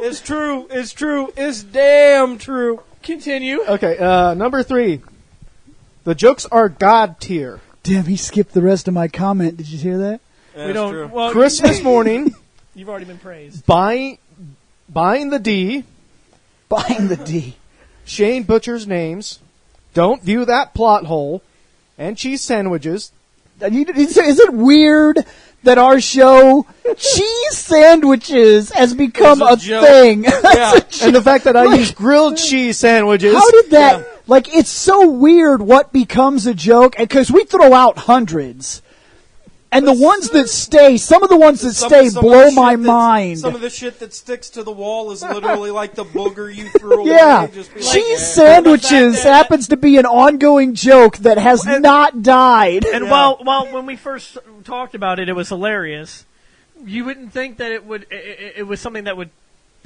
It's true. It's damn true. Continue. Okay, number 3. The jokes are God tier. Damn, he skipped the rest of my comment. Did you hear that? We don't. True. Well, Christmas morning, you've already been praised. buying the D, Buying the D. Shane Butcher's names, don't view that plot hole, and cheese sandwiches. Is it weird that our show, cheese sandwiches, has become a It's a joke. thing? Yeah. And the fact that I use grilled cheese sandwiches. How did that... Like, it's so weird what becomes a joke, because we throw out hundreds. And the ones that stay, some of the ones that stay Some of blow the my shit mind. Some of the shit that sticks to the wall is literally like the booger you threw away. Yeah, Just be like, cheese yeah. sandwiches happens to be an ongoing joke that has not died. And while when we first talked about it, it was hilarious. You wouldn't think that it was something that would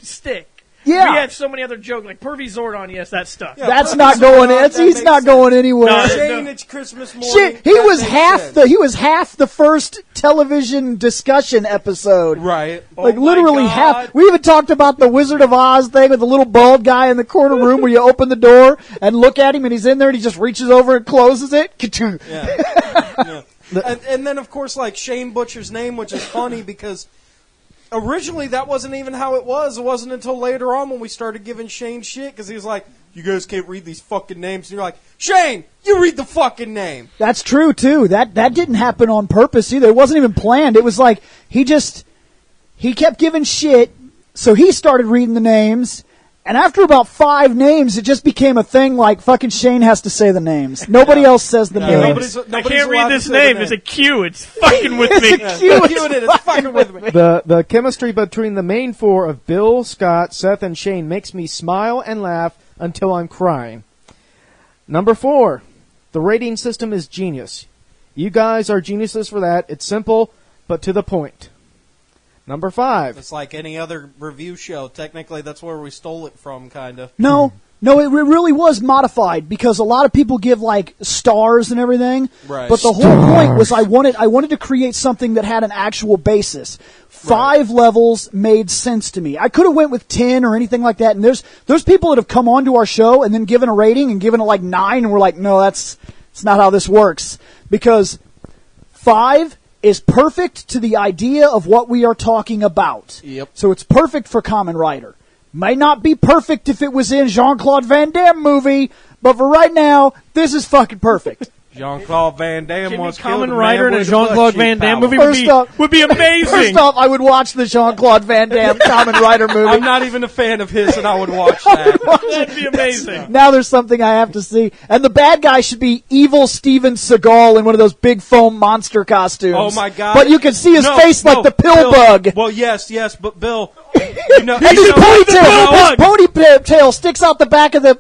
stick. Yeah. We had so many other jokes, like Pervy Zordon, yes, that stuff. Yeah. That's not going in. He's not going anywhere. No, Shane, it's Christmas morning. Shit, he That was makes half sense. the first television discussion episode. Right. Like Oh my literally God. half. We even talked about the Wizard of Oz thing with the little bald guy in the corner room where you open the door and look at him and he's in there and he just reaches over and closes it. Ka-choo. Yeah. And then, of course, like Shane Butcher's name, which is funny because originally that wasn't even how it was. It wasn't until later on when we started giving Shane shit because he was like, you guys can't read these fucking names. And you're like, Shane, you read the fucking name. That's true too. That didn't happen on purpose either. It wasn't even planned. It was like he kept giving shit, so he started reading the names. And after about 5 names, it just became a thing like fucking Shane has to say the names. Nobody else says the names. I can't read this name. It's a Q. It's fucking with me. It's fucking with me. The chemistry between the main 4 of Bill, Scott, Seth, and Shane makes me smile and laugh until I'm crying. Number 4, the rating system is genius. You guys are geniuses for that. It's simple, but to the point. Number 5. It's like any other review show. Technically, that's where we stole it from, kind of. No, it really was modified because a lot of people give like stars and everything. Right. But the whole point was I wanted to create something that had an actual basis. 5 levels made sense to me. I could have went with 10 or anything like that. And there's people that have come onto our show and then given a rating and given it like 9 and we're like, no, that's not how this works. Because 5 is perfect to the idea of what we are talking about. Yep. So it's perfect for Kamen Rider. Might not be perfect if it was in Jean-Claude Van Damme movie, but for right now, this is fucking perfect. Jean-Claude Van Damme Jimmy once killed Kamen a Rider man and a with Jean-Claude butt Van cheek Damme power. movie would be amazing. First off, I would watch the Jean-Claude Van Damme Kamen Rider movie. I'm not even a fan of his, and I would watch that. That'd be amazing. Now there's something I have to see. And the bad guy should be evil Steven Seagal in one of those big foam monster costumes. Oh my God! But you can see his face like the pill Bill, bug. Well, yes, but Bill, you know, And his ponytail sticks out the back of the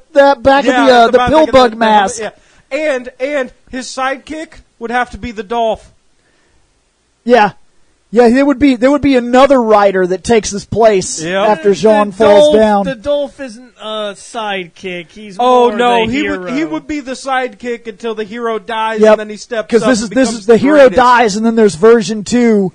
pill bug mask. Yeah. And his sidekick would have to be the Dolph. Yeah, there would be another rider that takes his place after Jean falls down. The Dolph isn't a sidekick. He's Oh more no, the hero. he would be the sidekick until the hero dies, Yep. and then he steps up. Because and this is becomes the hero greatest. dies, and then there's version 2.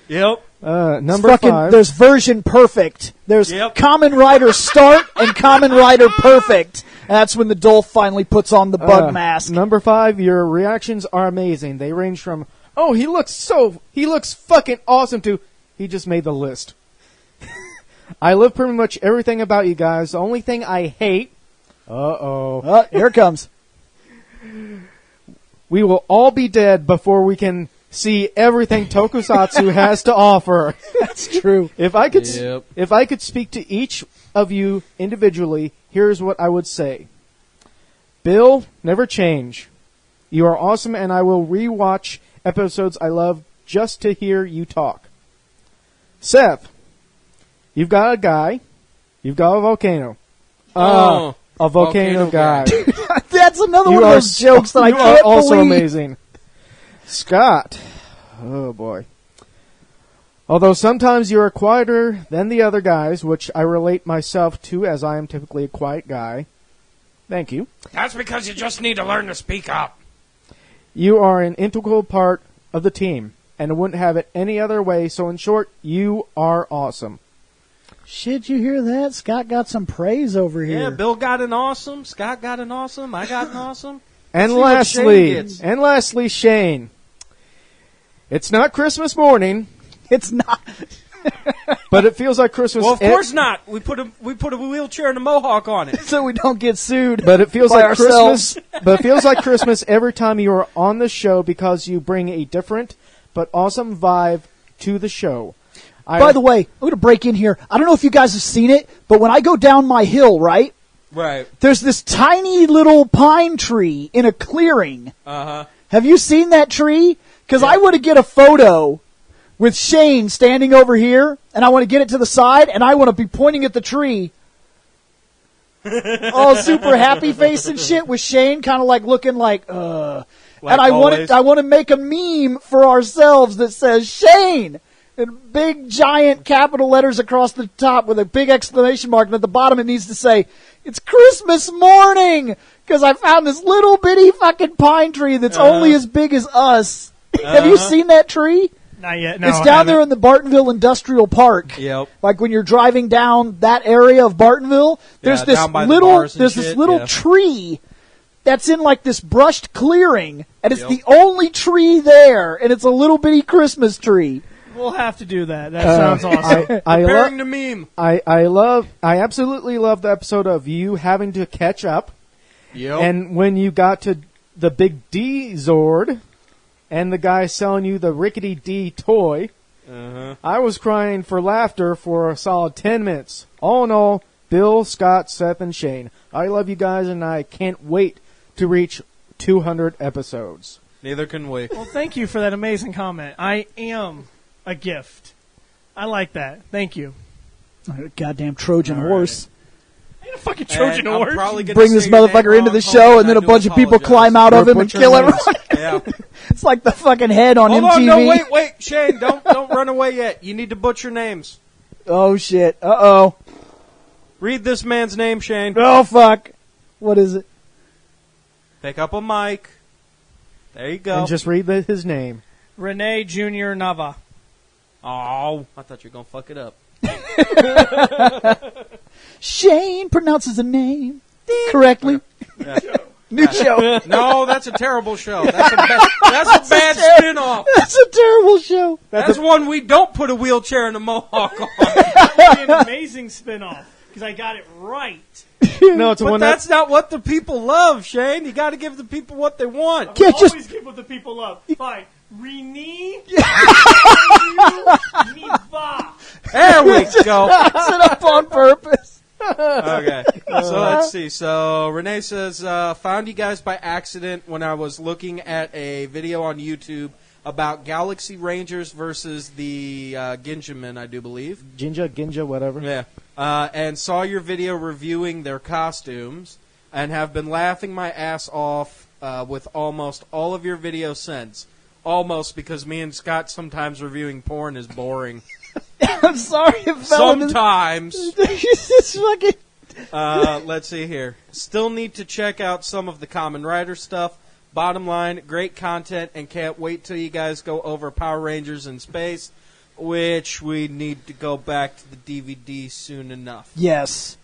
Yep. Number 5. There's version perfect. There's Yep. Kamen Rider Start and Kamen Rider Perfect. And that's when the Dolph finally puts on the bug mask. Number 5, your reactions are amazing. They range from, oh, he looks fucking awesome to, he just made the list. I love pretty much everything about you guys. The only thing I hate, Here it comes. we will all be dead before we can see everything Tokusatsu has to offer. That's true. If I could, Yep. if I could speak to each of you individually, here's what I would say. Bill, never change. You are awesome, and I will rewatch episodes I love just to hear you talk. Seth, you've got a guy. You've got a volcano. Oh, A volcano guy. That's another You one of are those jokes that I you can't are also believe. amazing. Scott. Oh, boy. Although sometimes you are quieter than the other guys, which I relate myself to as I am typically a quiet guy. Thank you. That's because you just need to learn to speak up. You are an integral part of the team, and I wouldn't have it any other way, so in short, you are awesome. Shit, you hear that? Scott got some praise over here. Yeah, Bill got an awesome. Scott got an awesome. I got an awesome. And See what Shane gets. lastly, Shane. It's not Christmas morning, It's not. but it feels like Christmas. Well, of course not. We put a wheelchair and a mohawk on it. So we don't get sued. But it feels by like ourselves. Christmas. But it feels like Christmas every time you are on the show because you bring a different but awesome vibe to the show. By the way, I'm going to break in here. I don't know if you guys have seen it, but when I go down my hill, right, Right. there's this tiny little pine tree in a clearing. Uh-huh. Have you seen that tree? Because I want to get a photo with Shane standing over here, and I want to get it to the side, and I want to be pointing at the tree. All super happy face and shit with Shane kind of like looking like, Like and I always. want to make a meme for ourselves that says Shane in big giant capital letters across the top with a big exclamation mark, and at the bottom it needs to say, "It's Christmas morning," because I found this little bitty fucking pine tree that's only as big as us. Have you seen that tree? Not yet. No, It's I down there haven't. in the Bartonville Industrial Park. Yep. Like when you're driving down that area of Bartonville, there's Yeah, this down by the little bars and this shit, little yeah. tree that's in like this brushed clearing, and it's Yep. the only tree there, and it's a little bitty Christmas tree. We'll have to do that. That sounds awesome. Preparing the meme. I absolutely love the episode of you having to catch up. Yep. And when you got to the Big D Zord and the guy selling you the Rickety D toy, I was crying for laughter for a solid 10 minutes. All in all, Bill, Scott, Seth, and Shane, I love you guys, and I can't wait to reach 200 episodes. Neither can we. Well, thank you for that amazing comment. I am a gift. I like that. Thank you. Goddamn Trojan All horse. I ain't a fucking Trojan And I'm horse. probably gonna Bring say this your name motherfucker into wrong, the Colin, show, and then I a do bunch of people apologize. climb out of him and Butcher kill names. everyone. Yeah. It's like the fucking head on Hold MTV. on, no, wait, Shane, don't run away yet. You need to butcher names. Oh, shit. Uh-oh. Read this man's name, Shane. Oh, fuck. What is it? Pick up a mic. There you go. And just read his name. Rene Jr. Nava. Oh, I thought you were gonna fuck it up. Shane pronounces a name correctly. New show. No, that's a terrible show. That's a bad spin-off. That's a terrible show. That's one we don't put a wheelchair and a mohawk on. That would be an amazing spinoff because I got it right. No, it's the But one that's not what the people love, Shane. You got to give the people what they want. Can't just Always give what the people love. Fine. Rene Niva. There we go. pass it up on purpose. Okay, so let's see. So Renee says, found you guys by accident when I was looking at a video on YouTube about Galaxy Rangers versus the Ginjamin, I do believe. Ginja, whatever. Yeah. And saw your video reviewing their costumes and have been laughing my ass off with almost all of your videos since. Almost, because me and Scott sometimes reviewing porn is boring. I'm sorry it fell into Sometimes. this fucking... Let's see here. Still need to check out some of the Kamen Rider stuff. Bottom line, great content, and can't wait till you guys go over Power Rangers in space, which we need to go back to the DVD soon enough. Yes.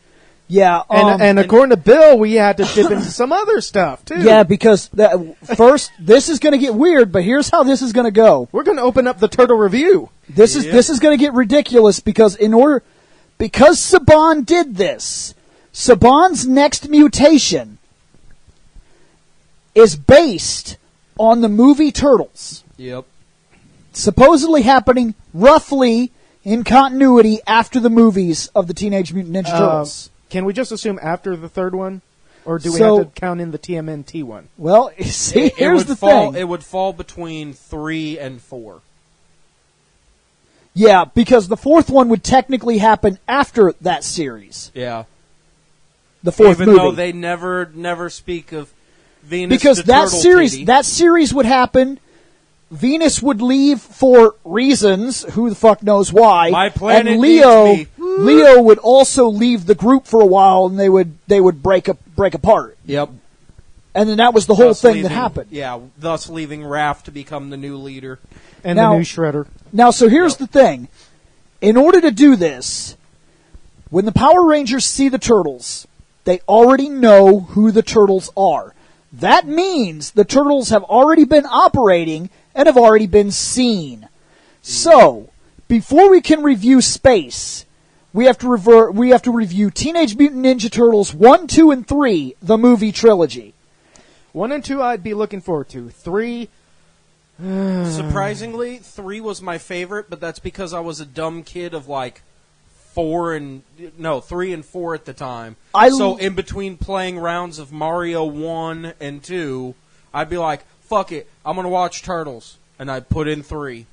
Yeah. And according to Bill, we had to dip into some other stuff, too. Yeah, because first, this is going to get weird, but here's how this is going to go. We're going to open up the Turtle Review. This is going to get ridiculous because because Saban did this, Saban's next mutation is based on the movie Turtles. Yep. supposedly happening roughly in continuity after the movies of the Teenage Mutant Ninja Turtles. Can we just assume after the third one? Or do we So- have to count in the TMNT one? Well, see, here's the fall, thing. It would fall between 3 and 4. Yeah, because the fourth one would technically happen after that series. Yeah. The fourth Even movie. though they never speak of Venus because the that Turtle series Kitty. that series would happen. Venus would leave for reasons, who the fuck knows why. My planet and Leo needs me. Leo would also leave the group for a while, and they would break apart. Yep. And then that was the whole Thus thing leaving- that happened. Yeah, thus leaving Raph to become the new leader. And Now- the new Shredder. Now, so here's the thing. In order to do this, when the Power Rangers see the Turtles, they already know who the Turtles are. That means the Turtles have already been operating and have already been seen. So, before we can review Space, we have to review Teenage Mutant Ninja Turtles 1, 2, and 3, the movie trilogy. 1 and 2 I'd be looking forward to. 3... Surprisingly, 3 was my favorite, but that's because I was a dumb kid of like 3 and 4 at the time. So in between playing rounds of Mario 1 and 2, I'd be like, fuck it, I'm going to watch Turtles. And I'd put in 3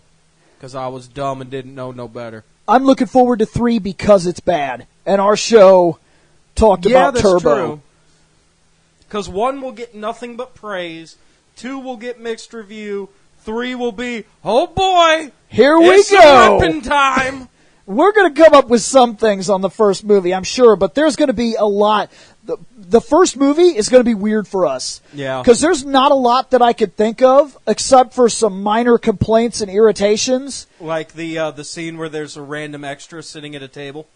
because I was dumb and didn't know no better. I'm looking forward to 3 because it's bad. And our show talked about that's Turbo. true. Because 1 will get nothing but praise, 2 will get mixed review, 3 will be, oh boy, Here we it's go. weapon time. We're going to come up with some things on the first movie, I'm sure, but there's going to be a lot. The first movie is going to be weird for us. Yeah. Because there's not a lot that I could think of, except for some minor complaints and irritations. Like the scene where there's a random extra sitting at a table.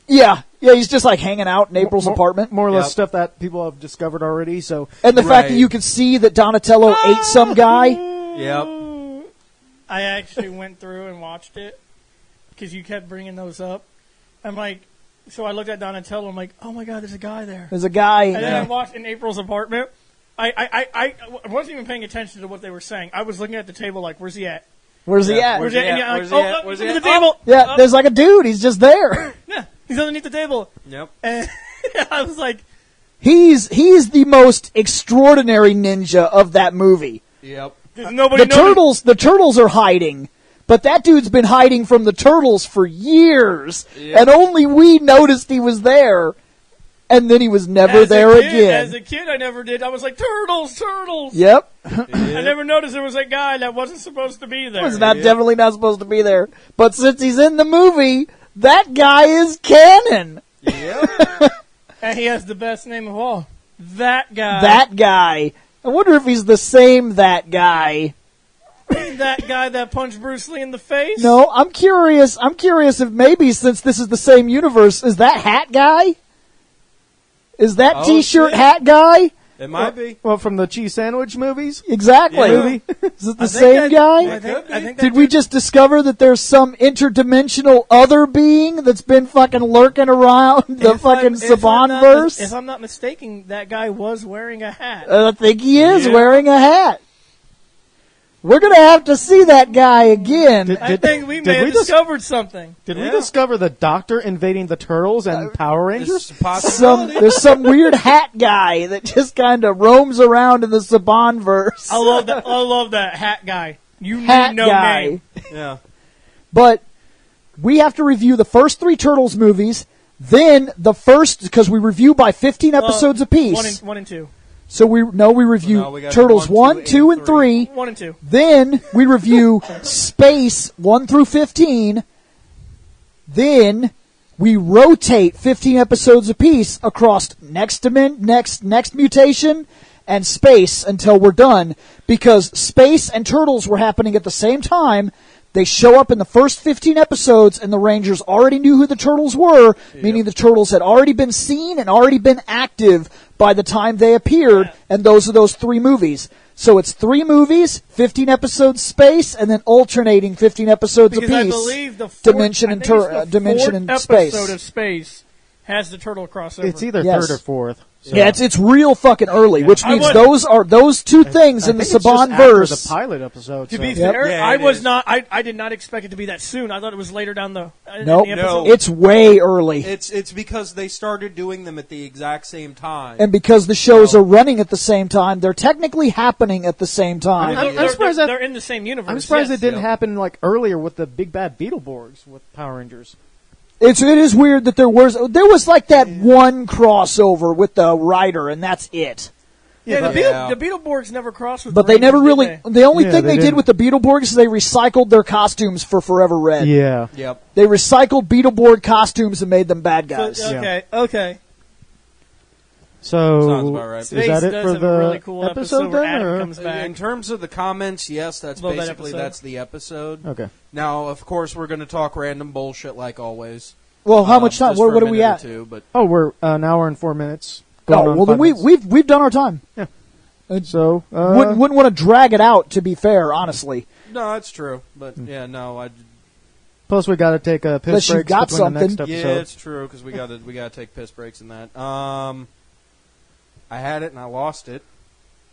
Yeah, he's just like hanging out in April's apartment. More or less Yep. stuff that people have discovered already. So And the fact that Right. you can see that Donatello ate some guy. Yep. I actually went through and watched it because you kept bringing those up. I'm like, so I looked at Donatello. I'm like, oh my god, there's a guy there. There's a guy. And then I watched in April's apartment. I wasn't even paying attention to what they were saying. I was looking at the table like, where's he at? Where's he at? Where's he And at? you're like, Where's he oh, at? Where's he under at? the table. Yeah, there's like a dude. He's just there. Yeah, he's underneath the table. Yep. And I was like, He's the most extraordinary ninja of that movie. Yep. there's nobody. The turtles are hiding, but that dude's been hiding from the turtles for years, Yeah. and only we noticed he was there, and then he was never there again. As a kid, I never did. I was like, turtles. Yep, I never noticed there was a guy that wasn't supposed to be there. was definitely not supposed to be there. But since he's in the movie, that guy is canon. Yep. And he has the best name of all. That guy. That guy. I wonder if he's the same that guy. That guy that punched Bruce Lee in the face? No, I'm curious. I'm curious if maybe since this is the same universe, is that hat guy? Is that Oh, T-shirt shit. hat guy? It might be. well, from the cheese sandwich movies. Exactly. Yeah. Is it the same guy? I think that Did we just discover that there's some interdimensional other being that's been fucking lurking around the fucking Saban verse? If I'm not mistaken, that guy was wearing a hat. I think he is Yeah. wearing a hat. We're gonna have to see that guy again. I think we did may have we just- discovered something. Did we Yeah. discover the Doctor invading the Turtles and Power Rangers? It's a possibility. There's some weird hat guy that just kind of roams around in the Saban verse. I love that. I love that hat guy. You Hat need no guy. name. Yeah. But we have to review the first 3 Turtles movies, then the first, because we review by 15 episodes apiece. One and two. So we review No, we gotta Turtles do 1, 2, and 3. 1 and 2. Then we review Space 1 through 15. Then we rotate 15 episodes apiece across next mutation and Space until we're done, because Space and Turtles were happening at the same time. They show up in the first 15 episodes, and the Rangers already knew who the Turtles were, meaning the Turtles had already been seen and already been active by the time they appeared, and those are those 3 movies. So it's 3 movies, 15 episodes Space, and then alternating 15 episodes Because I apiece. believe the fourth, Dimension I and think it's the Dimension fourth and Space. episode of Space has the turtle crossover. It's either Yes. third or fourth. So. Yeah, it's real fucking early, which I means was- those two things I in the think it's just Saban after verse. the pilot episode. To so. be Yep. fair, Yeah, I it was is. not. I did not expect it to be that soon. I thought it was later down the. Nope, In the episode. it's way early. It's because they started doing them at the exact same time. And because the shows are running at the same time, they're technically happening at the same time. I'm surprised that- they're in the same universe. I'm surprised yes. it didn't Yep. happen like earlier with the big bad Beetleborgs with Power Rangers. It is weird that there was like that one crossover with the Rider, and that's it. Yeah, Yeah. the Beetleborgs never crossed with. But the they never Rangers, really. did The only Yeah, thing they they did didn't. with the Beetleborgs is they recycled their costumes for Forever Red. Yeah. Yep. They recycled Beetleborg costumes and made them bad they? guys. Okay. So Sounds about right. is Space that it does for have the a really cool episode where then? Adam or- comes back. In terms of the comments, yes, that's Love that basically episode. that's the episode. Okay. Now, of course, we're going to talk random bullshit like always. Well, how much time? Just What for a are we minute or at? two, but Oh, we're an hour and 4 minutes. Oh, Going on well then 5 minutes. we've done our time. So Wouldn't want to drag it out. To be fair, honestly. no, that's true. But yeah, no, plus we got to take a Unless piss you break got between the next something. yeah, episode. it's true because we got to take piss breaks in that. I had it and I lost it.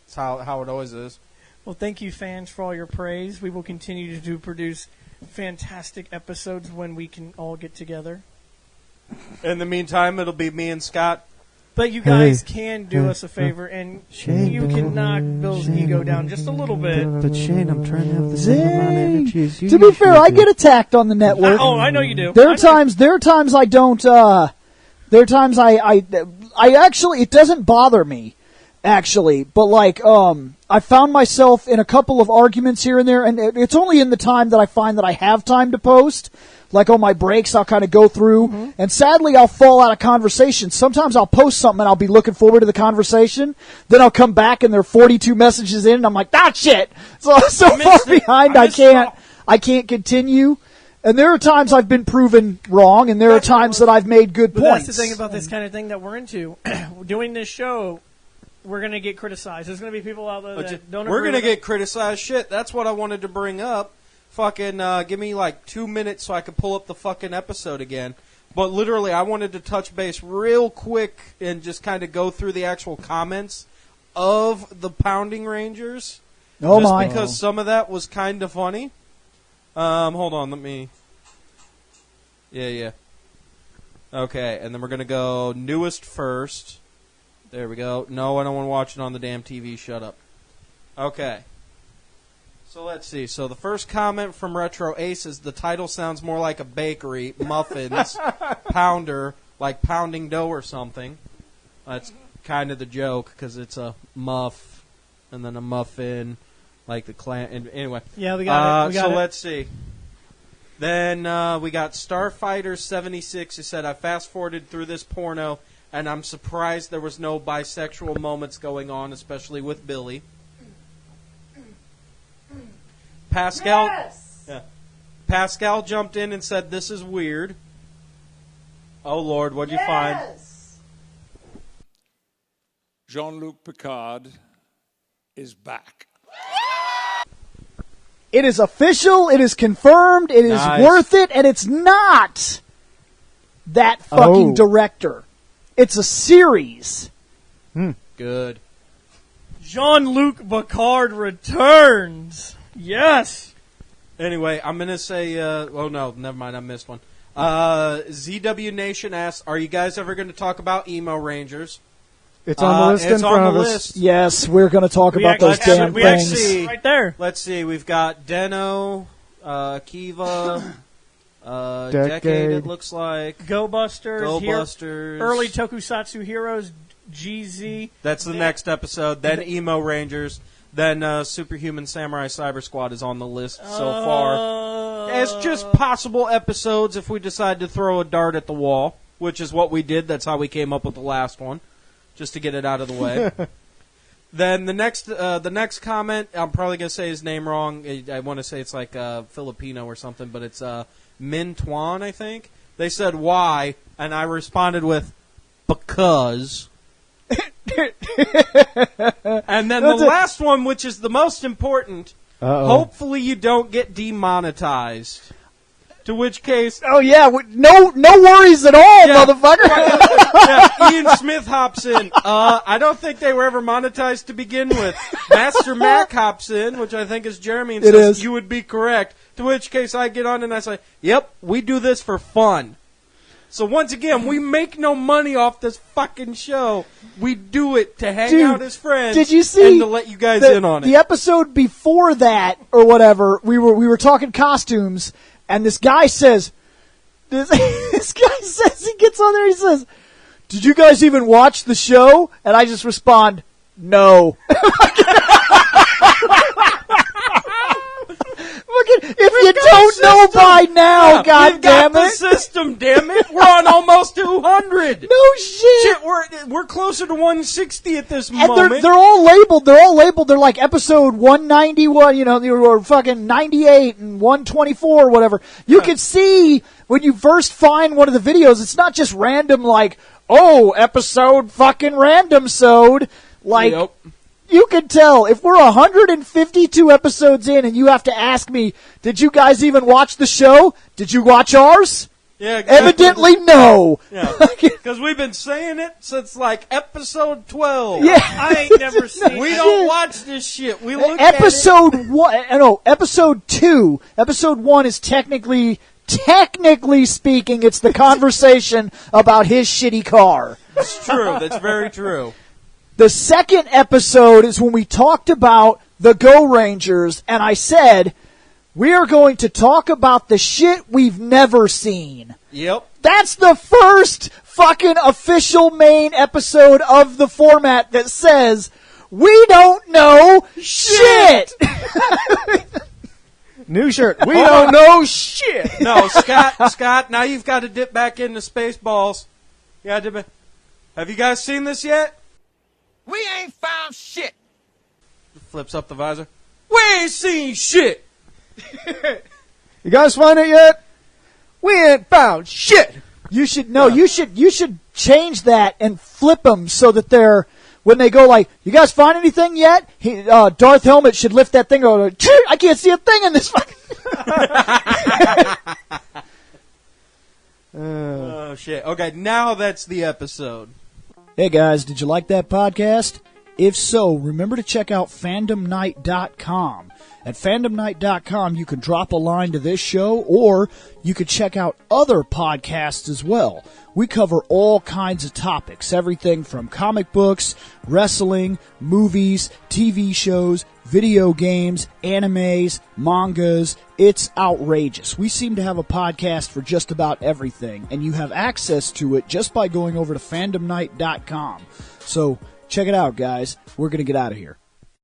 It's how it always is. Well, thank you, fans, for all your praise. We will continue to produce fantastic episodes when we can all get together. In the meantime, it'll be me and Scott. But you guys Hey. can do us a favor, and Shane, you can knock Bill's ego down just a little bit. But Shane, I'm trying to have the Dang. To be fair, I get attacked on the network. Oh, I know you do. There I are know- times I don't. There are times I actually it doesn't bother me, actually. But like I found myself in a couple of arguments here and there, and it's only in the time that I find that I have time to post. Like on my breaks, I'll kind of go through, and sadly, I'll fall out of conversation. Sometimes I'll post something and I'll be looking forward to the conversation. Then I'll come back and there are 42 messages in, and I'm like, ah, shit! So far missed it. behind, I I missed I can't continue. And there are times I've been proven wrong, and there are times that I've made good But points. that's the thing about this kind of thing that we're into. Doing this show, we're going to get criticized. There's going to be people out there that don't We're agree gonna with get criticized. Shit, that's what I wanted to bring up. Fucking give me like 2 minutes so I could pull up the fucking episode again. But literally, I wanted to touch base real quick and just kind of go through the actual comments of the Pounding Rangers. Oh just my! because some of that was kind of funny. Hold on, let me. Yeah. Okay, and then we're gonna go newest first. There we go. No, I don't want to watch it on the damn TV. Shut up. Okay. So let's see. So the first comment from Retro Ace is the title sounds more like a bakery, muffins, pounder, like pounding dough or something. That's kind of the joke because it's a muff and then a muffin, like the clan. And anyway. Yeah, we got it. We got so it. let's see. Then we got Starfighter76 who said, I fast forwarded through this porno and I'm surprised there was no bisexual moments going on, especially with Billy. Pascal, yeah. Pascal jumped in and said, "This is weird." Oh Lord, what'd you find? Jean-Luc Picard is back. It is official. It is confirmed. It is Nice. worth it, and it's not that fucking Oh. director. It's a series. Good. Jean-Luc Picard returns. Yes. Anyway, I'm gonna say. Oh no, never mind. I missed one. ZW Nation asks, "Are you guys ever going to talk about Emo Rangers?" It's on the list in it's front on of the us. list. Yes, we're going to talk about those actually- damn we things. actually- Right there. Let's see. We've got Deno, Kiva, Decade. It looks like Go Busters. Go Hero- Busters. Early Tokusatsu Heroes. GZ. That's the next episode. Then Emo Rangers. Then Superhuman Samurai Cyber Squad is on the list so far. As just possible episodes if we decide to throw a dart at the wall, which is what we did. That's how we came up with the last one, just to get it out of the way. Then the next comment, I'm probably going to say his name wrong. I want to say it's like Filipino or something, but it's Min Tuan, I think. They said, why? And I responded with, because... And then the last one, which is the most important, Uh-oh. hopefully you don't get demonetized. To which case, Oh yeah, no worries at all, Yeah. motherfucker. yeah, Ian Smith hops in. I don't think they were ever monetized to begin with. Master Mac hops in, which I think is Jeremy, and It says, is. you would be correct. To which case I get on and I say, yep, we do this for fun. So once again, we make no money off this fucking show. We do it to hang Dude, out as friends. did you see and to let you guys the, in on it. The episode before that or whatever, we were talking costumes, and this guy says, he gets on there, he says, "Did you guys even watch the show?" And I just respond, "No." If you don't know by now, God We've damn got the it. system, damn it. We're on almost 200. No shit. Shit, we're closer to 160 at this And moment. they're all labeled. They're like episode 191, or fucking 98 and 124 or whatever. You can see when you first find one of the videos, it's not just random like, oh, episode fucking random-sode. Like, Yep. you can tell if we're 152 episodes in and you have to ask me, did you guys even watch the show? Did you watch ours? Yeah, exactly. Evidently, no. Yeah, because we've been saying it since like episode 12. Yeah. I ain't never seen We it. don't watch this shit. We look at it. Episode 1, no, episode 2. Episode 1 is technically speaking, it's the conversation about his shitty car. It's true. That's very true. The second episode is when we talked about the Go Rangers, and I said, we are going to talk about the shit we've never seen. Yep. That's the first fucking official main episode of the format that says, we don't know shit! New shirt. We don't know shit. No, Scott, now you've got to dip back into Spaceballs. You gotta dip. Have you guys seen this yet? We ain't found shit. Flips up the visor. We ain't seen shit. You guys find it yet? We ain't found shit. You should you should change that and flip them so that they're when they go like, you guys find anything yet? Darth Helmet should lift that thing over. I can't see a thing in this fucking. Oh shit. Okay, now that's the episode. Hey guys, did you like that podcast? If so, remember to check out fandomnight.com. At fandomnight.com, you can drop a line to this show, or you could check out other podcasts as well. We cover all kinds of topics, everything from comic books, wrestling, movies, TV shows, video games, animes, mangas. It's outrageous. We seem to have a podcast for just about everything, and you have access to it just by going over to fandomnight.com. So check it out, guys. We're going to get out of here.